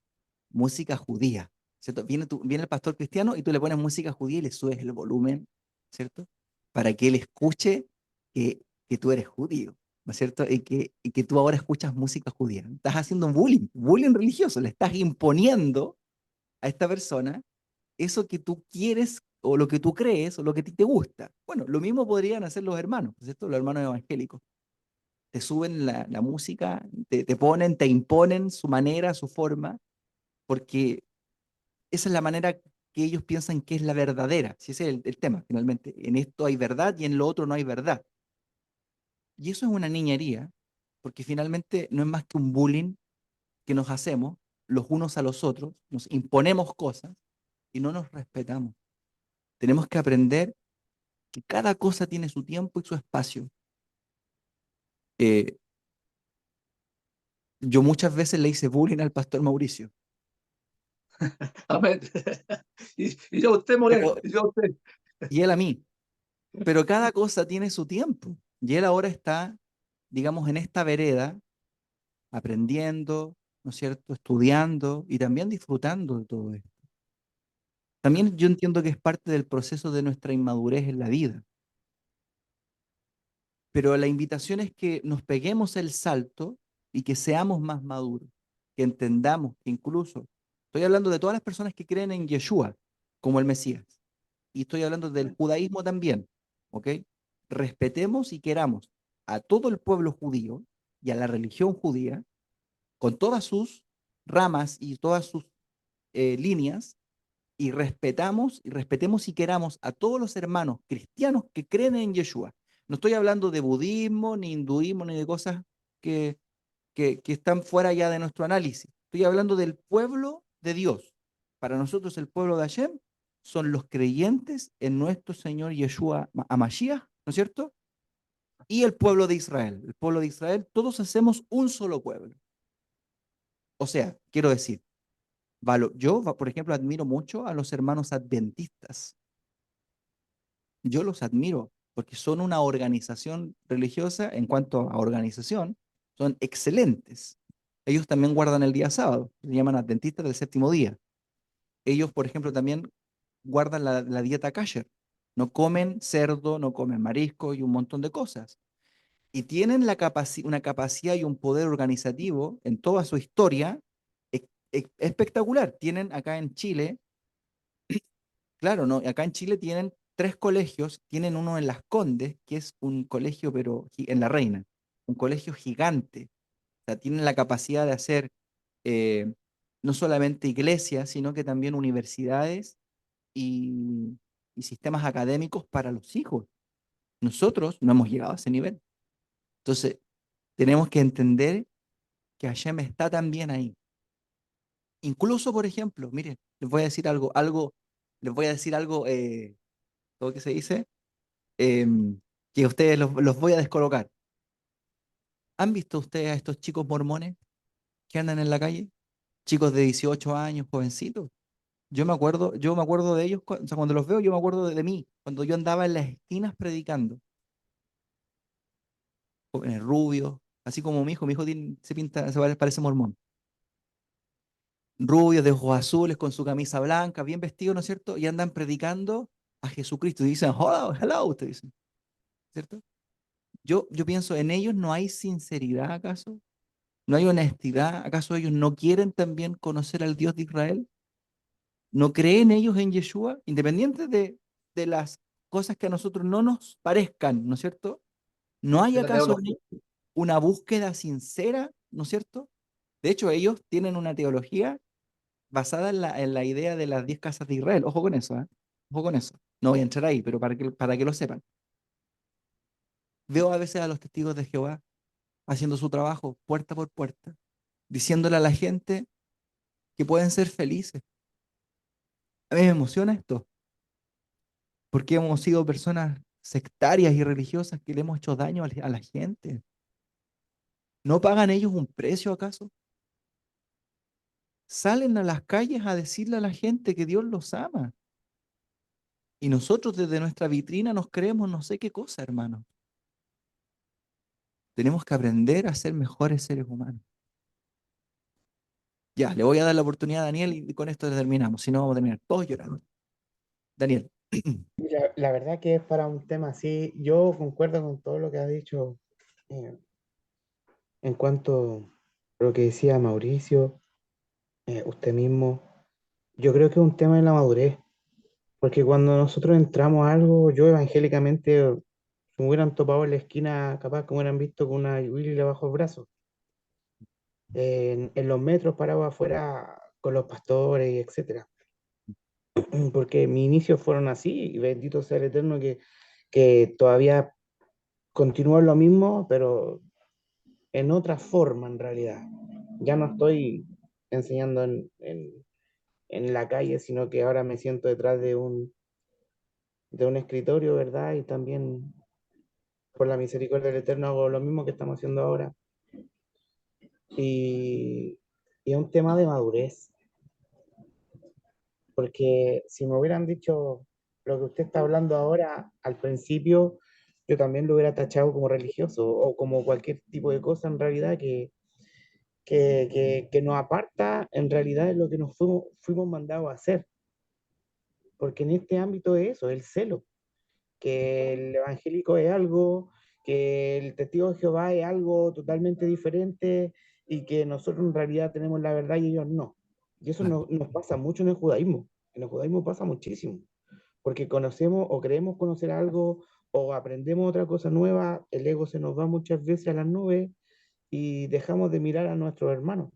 música judía, ¿cierto? Viene el pastor cristiano y tú le pones música judía y le subes el volumen, ¿cierto? Para que él escuche que tú eres judío, ¿no es cierto? Y que tú ahora escuchas música judía. Estás haciendo un bullying religioso, le estás imponiendo a esta persona eso que tú quieres o lo que tú crees o lo que a ti te gusta. Bueno, lo mismo podrían hacer los hermanos, ¿no es cierto? Los hermanos evangélicos. Te suben la música, te ponen, te imponen su manera, su forma, porque esa es la manera que ellos piensan que es la verdadera. Si ese es el tema, finalmente. En esto hay verdad y en lo otro no hay verdad. Y eso es una niñería, porque finalmente no es más que un bullying que nos hacemos los unos a los otros, nos imponemos cosas y no nos respetamos. Tenemos que aprender que cada cosa tiene su tiempo y su espacio. Eh, yo muchas veces le hice bullying al pastor Mauricio, Amén. Y yo a usted, Morel, pero, y yo a usted. y él a mí, pero cada cosa tiene su tiempo. Y él ahora está, digamos, en esta vereda, aprendiendo, ¿no es cierto?, estudiando y también disfrutando de todo esto. También yo entiendo que es parte del proceso de nuestra inmadurez en la vida, pero la invitación es que nos peguemos el salto y que seamos más maduros, que entendamos que incluso, estoy hablando de todas las personas que creen en Yeshua como el Mesías, y estoy hablando del judaísmo también, ¿ok? Respetemos y queramos a todo el pueblo judío y a la religión judía, con todas sus ramas y todas sus líneas, y respetemos y queramos a todos los hermanos cristianos que creen en Yeshua. No estoy hablando de budismo, ni hinduismo, ni de cosas que, que están fuera ya de nuestro análisis. Estoy hablando del pueblo de Dios. Para nosotros el pueblo de Hashem son los creyentes en nuestro Señor Yeshua Amashiach, ¿no es cierto? Y el pueblo de Israel. El pueblo de Israel, todos hacemos un solo pueblo. O sea, quiero decir, yo, por ejemplo, admiro mucho a los hermanos adventistas. Yo los admiro porque son una organización religiosa en cuanto a organización, son excelentes. Ellos también guardan el día sábado, se llaman adventistas del séptimo día. Ellos, por ejemplo, también guardan la dieta kasher. No comen cerdo, no comen marisco y un montón de cosas. Y tienen una capacidad y un poder organizativo en toda su historia espectacular. Tienen acá en Chile, claro, ¿no? Acá en Chile tienen tres colegios, tienen uno en Las Condes, que es un colegio, pero en La Reina, un colegio gigante. O sea, tienen la capacidad de hacer eh, no solamente iglesias, sino que también universidades y, y sistemas académicos para los hijos. Nosotros no hemos llegado a ese nivel. Entonces, tenemos que entender que Hashem está también ahí. Incluso, por ejemplo, miren, les voy a decir les voy a decir algo, ¿cómo que se dice? Que ustedes los voy a descolocar. ¿Han visto ustedes a estos chicos mormones? que andan en la calle, chicos de 18 años, jovencitos. Yo me acuerdo de ellos, o sea, cuando los veo, yo me acuerdo de mí, cuando yo andaba en las esquinas predicando, jóvenes rubios, así como mi hijo se pinta, parece mormón, rubios de ojos azules, con su camisa blanca, bien vestidos, ¿no es cierto? Y andan predicando a Jesucristo y dicen, hello, hello, te dicen, ¿cierto? Yo pienso, ¿en ellos no hay sinceridad acaso? ¿No hay honestidad? ¿Acaso ellos no quieren también conocer al Dios de Israel? ¿No creen ellos en Yeshua? Independiente de las cosas que a nosotros no nos parezcan, ¿no es cierto? ¿No hay de la acaso en teología. ellos una búsqueda sincera, ¿no es cierto? De hecho, ellos tienen una teología basada en la idea de las 10 casas de Israel. Ojo con eso, ¿eh? Ojo con eso. No voy a entrar ahí, pero para que lo sepan. Veo a veces a los testigos de Jehová haciendo su trabajo puerta por puerta, diciéndole a la gente que pueden ser felices. A mí me emociona esto, porque hemos sido personas sectarias y religiosas que le hemos hecho daño a la gente. ¿No pagan ellos un precio acaso? Salen a las calles a decirle a la gente que Dios los ama. Y nosotros desde nuestra vitrina nos creemos no sé qué cosa, hermano. Tenemos que aprender a ser mejores seres humanos. Ya, le voy a dar la oportunidad a Daniel y con esto terminamos. Si no, vamos a terminar todos llorando. Daniel. La verdad que es para un tema así, yo concuerdo con todo lo que ha dicho eh, en cuanto a lo que decía Mauricio, usted mismo. Yo creo que es un tema de la madurez, porque cuando nosotros entramos a algo, yo evangélicamente, si me hubieran topado en la esquina, capaz que me hubieran visto con una Biblia bajo el brazo, en los metros parados afuera con los pastores, etcétera. Porque mis inicios fueron así, y bendito sea el Eterno que todavía continúa lo mismo, pero en otra forma en realidad. Ya no estoy enseñando en la calle, sino que ahora me siento detrás de un escritorio, ¿verdad? Y también por la misericordia del Eterno hago lo mismo que estamos haciendo ahora. Y es un tema de madurez, porque si me hubieran dicho lo que usted está hablando ahora al principio, yo también lo hubiera tachado como religioso o como cualquier tipo de cosa en realidad que nos aparta en realidad de lo que nos fuimos mandados a hacer. Porque en este ámbito es eso, el celo, que el evangélico es algo, que el testigo de Jehová es algo totalmente diferente y que nosotros en realidad tenemos la verdad y ellos no. Y eso Claro. nos pasa mucho en el judaísmo. En el judaísmo pasa muchísimo, porque conocemos o creemos conocer algo o aprendemos otra cosa nueva, el ego se nos va muchas veces a las nubes y dejamos de mirar a nuestros hermanos.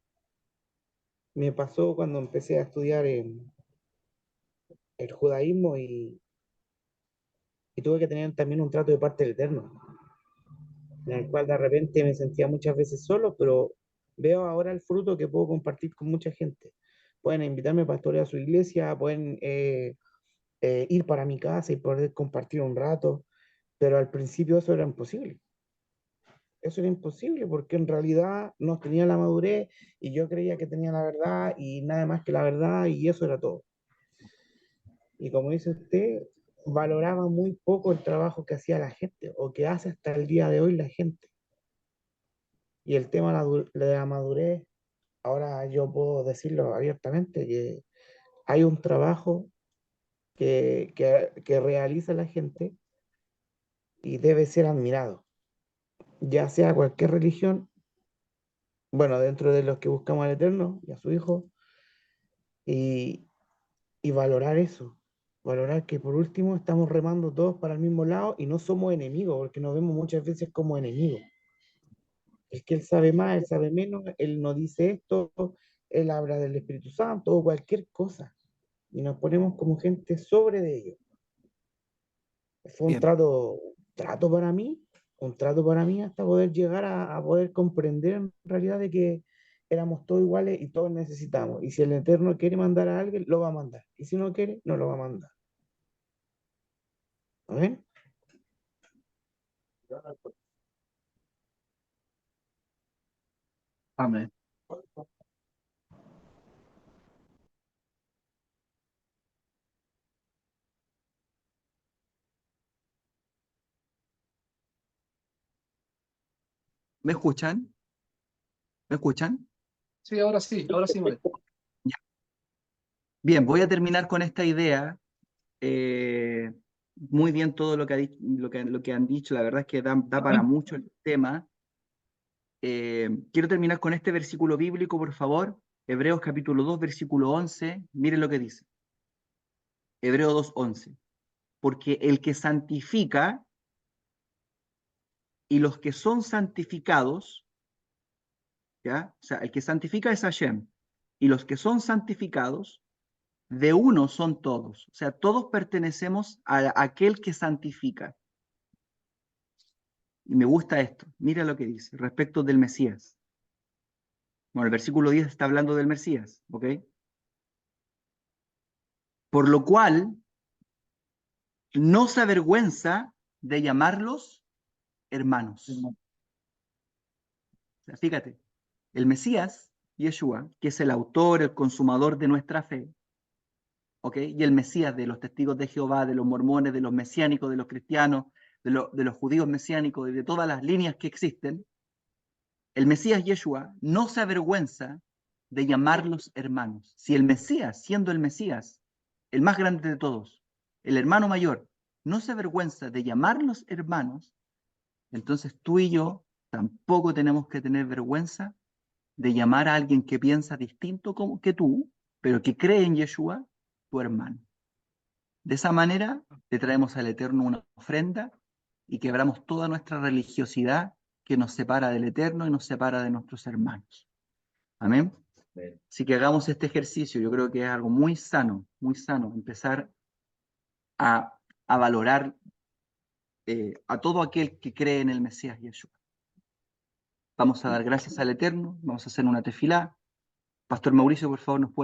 Me pasó cuando empecé a estudiar el judaísmo y tuve que tener también un trato de parte del Eterno, en el cual de repente me sentía muchas veces solo, pero veo ahora el fruto que puedo compartir con mucha gente. Pueden invitarme a pastorear a su iglesia, pueden ir para mi casa y poder compartir un rato, pero al principio eso era imposible. Eso era imposible porque en realidad no tenía la madurez y yo creía que tenía la verdad y nada más que la verdad y eso era todo. Y como dice usted, valoraba muy poco el trabajo que hacía la gente o que hace hasta el día de hoy la gente. Y el tema de la madurez, ahora yo puedo decirlo abiertamente, que hay un trabajo que realiza la gente y debe ser admirado, ya sea cualquier religión, bueno, dentro de los que buscamos al Eterno y a su Hijo, y, y valorar eso, valorar que por último estamos remando todos para el mismo lado y no somos enemigos, porque nos vemos muchas veces como enemigos. Es que él sabe más, él sabe menos, él no dice esto, él habla del Espíritu Santo o cualquier cosa. Y nos ponemos como gente sobre de ellos. Fue Bien, un trato para mí hasta poder llegar a poder comprender en realidad de que éramos todos iguales y todos necesitamos. Y si el Eterno quiere mandar a alguien, lo va a mandar. Y si no quiere, no lo va a mandar. ¿Ven? Amén. ¿Me escuchan? ¿Me escuchan? Sí, ahora sí, María. Ya. Bien, voy a terminar con esta idea. Muy bien todo lo que, lo que han dicho, la verdad es que da para mucho el tema. Quiero terminar con este versículo bíblico, por favor. Hebreos capítulo 2, versículo 11. Miren lo que dice. Hebreos 2, 11. Porque el que santifica y los que son santificados, ¿ya? O sea, el que santifica es Hashem, y los que son santificados, de uno son todos. O sea, todos pertenecemos a aquel que santifica. Y me gusta esto. Mira lo que dice respecto del Mesías. Bueno, el versículo 10 está hablando del Mesías, ¿ok? Por lo cual, no se avergüenza de llamarlos hermanos. O sea, fíjate, el Mesías, Yeshua, que es el autor, el consumador de nuestra fe, ¿ok? Y el Mesías de los testigos de Jehová, de los mormones, de los mesiánicos, de los cristianos, de los judíos mesiánicos y de todas las líneas que existen, el Mesías Yeshua no se avergüenza de llamarlos hermanos. Si el Mesías, siendo el Mesías, el más grande de todos, el hermano mayor, no se avergüenza de llamarlos hermanos, entonces tú y yo tampoco tenemos que tener vergüenza de llamar a alguien que piensa distinto como que tú, pero que cree en Yeshua, tu hermano. De esa manera le traemos al Eterno una ofrenda y quebramos toda nuestra religiosidad que nos separa del Eterno y nos separa de nuestros hermanos. Amén. Así que hagamos este ejercicio. Yo creo que es algo muy sano, empezar a valorar a todo aquel que cree en el Mesías Yeshua. Vamos a dar gracias al Eterno, vamos a hacer una tefilá. Pastor Mauricio, por favor, nos puede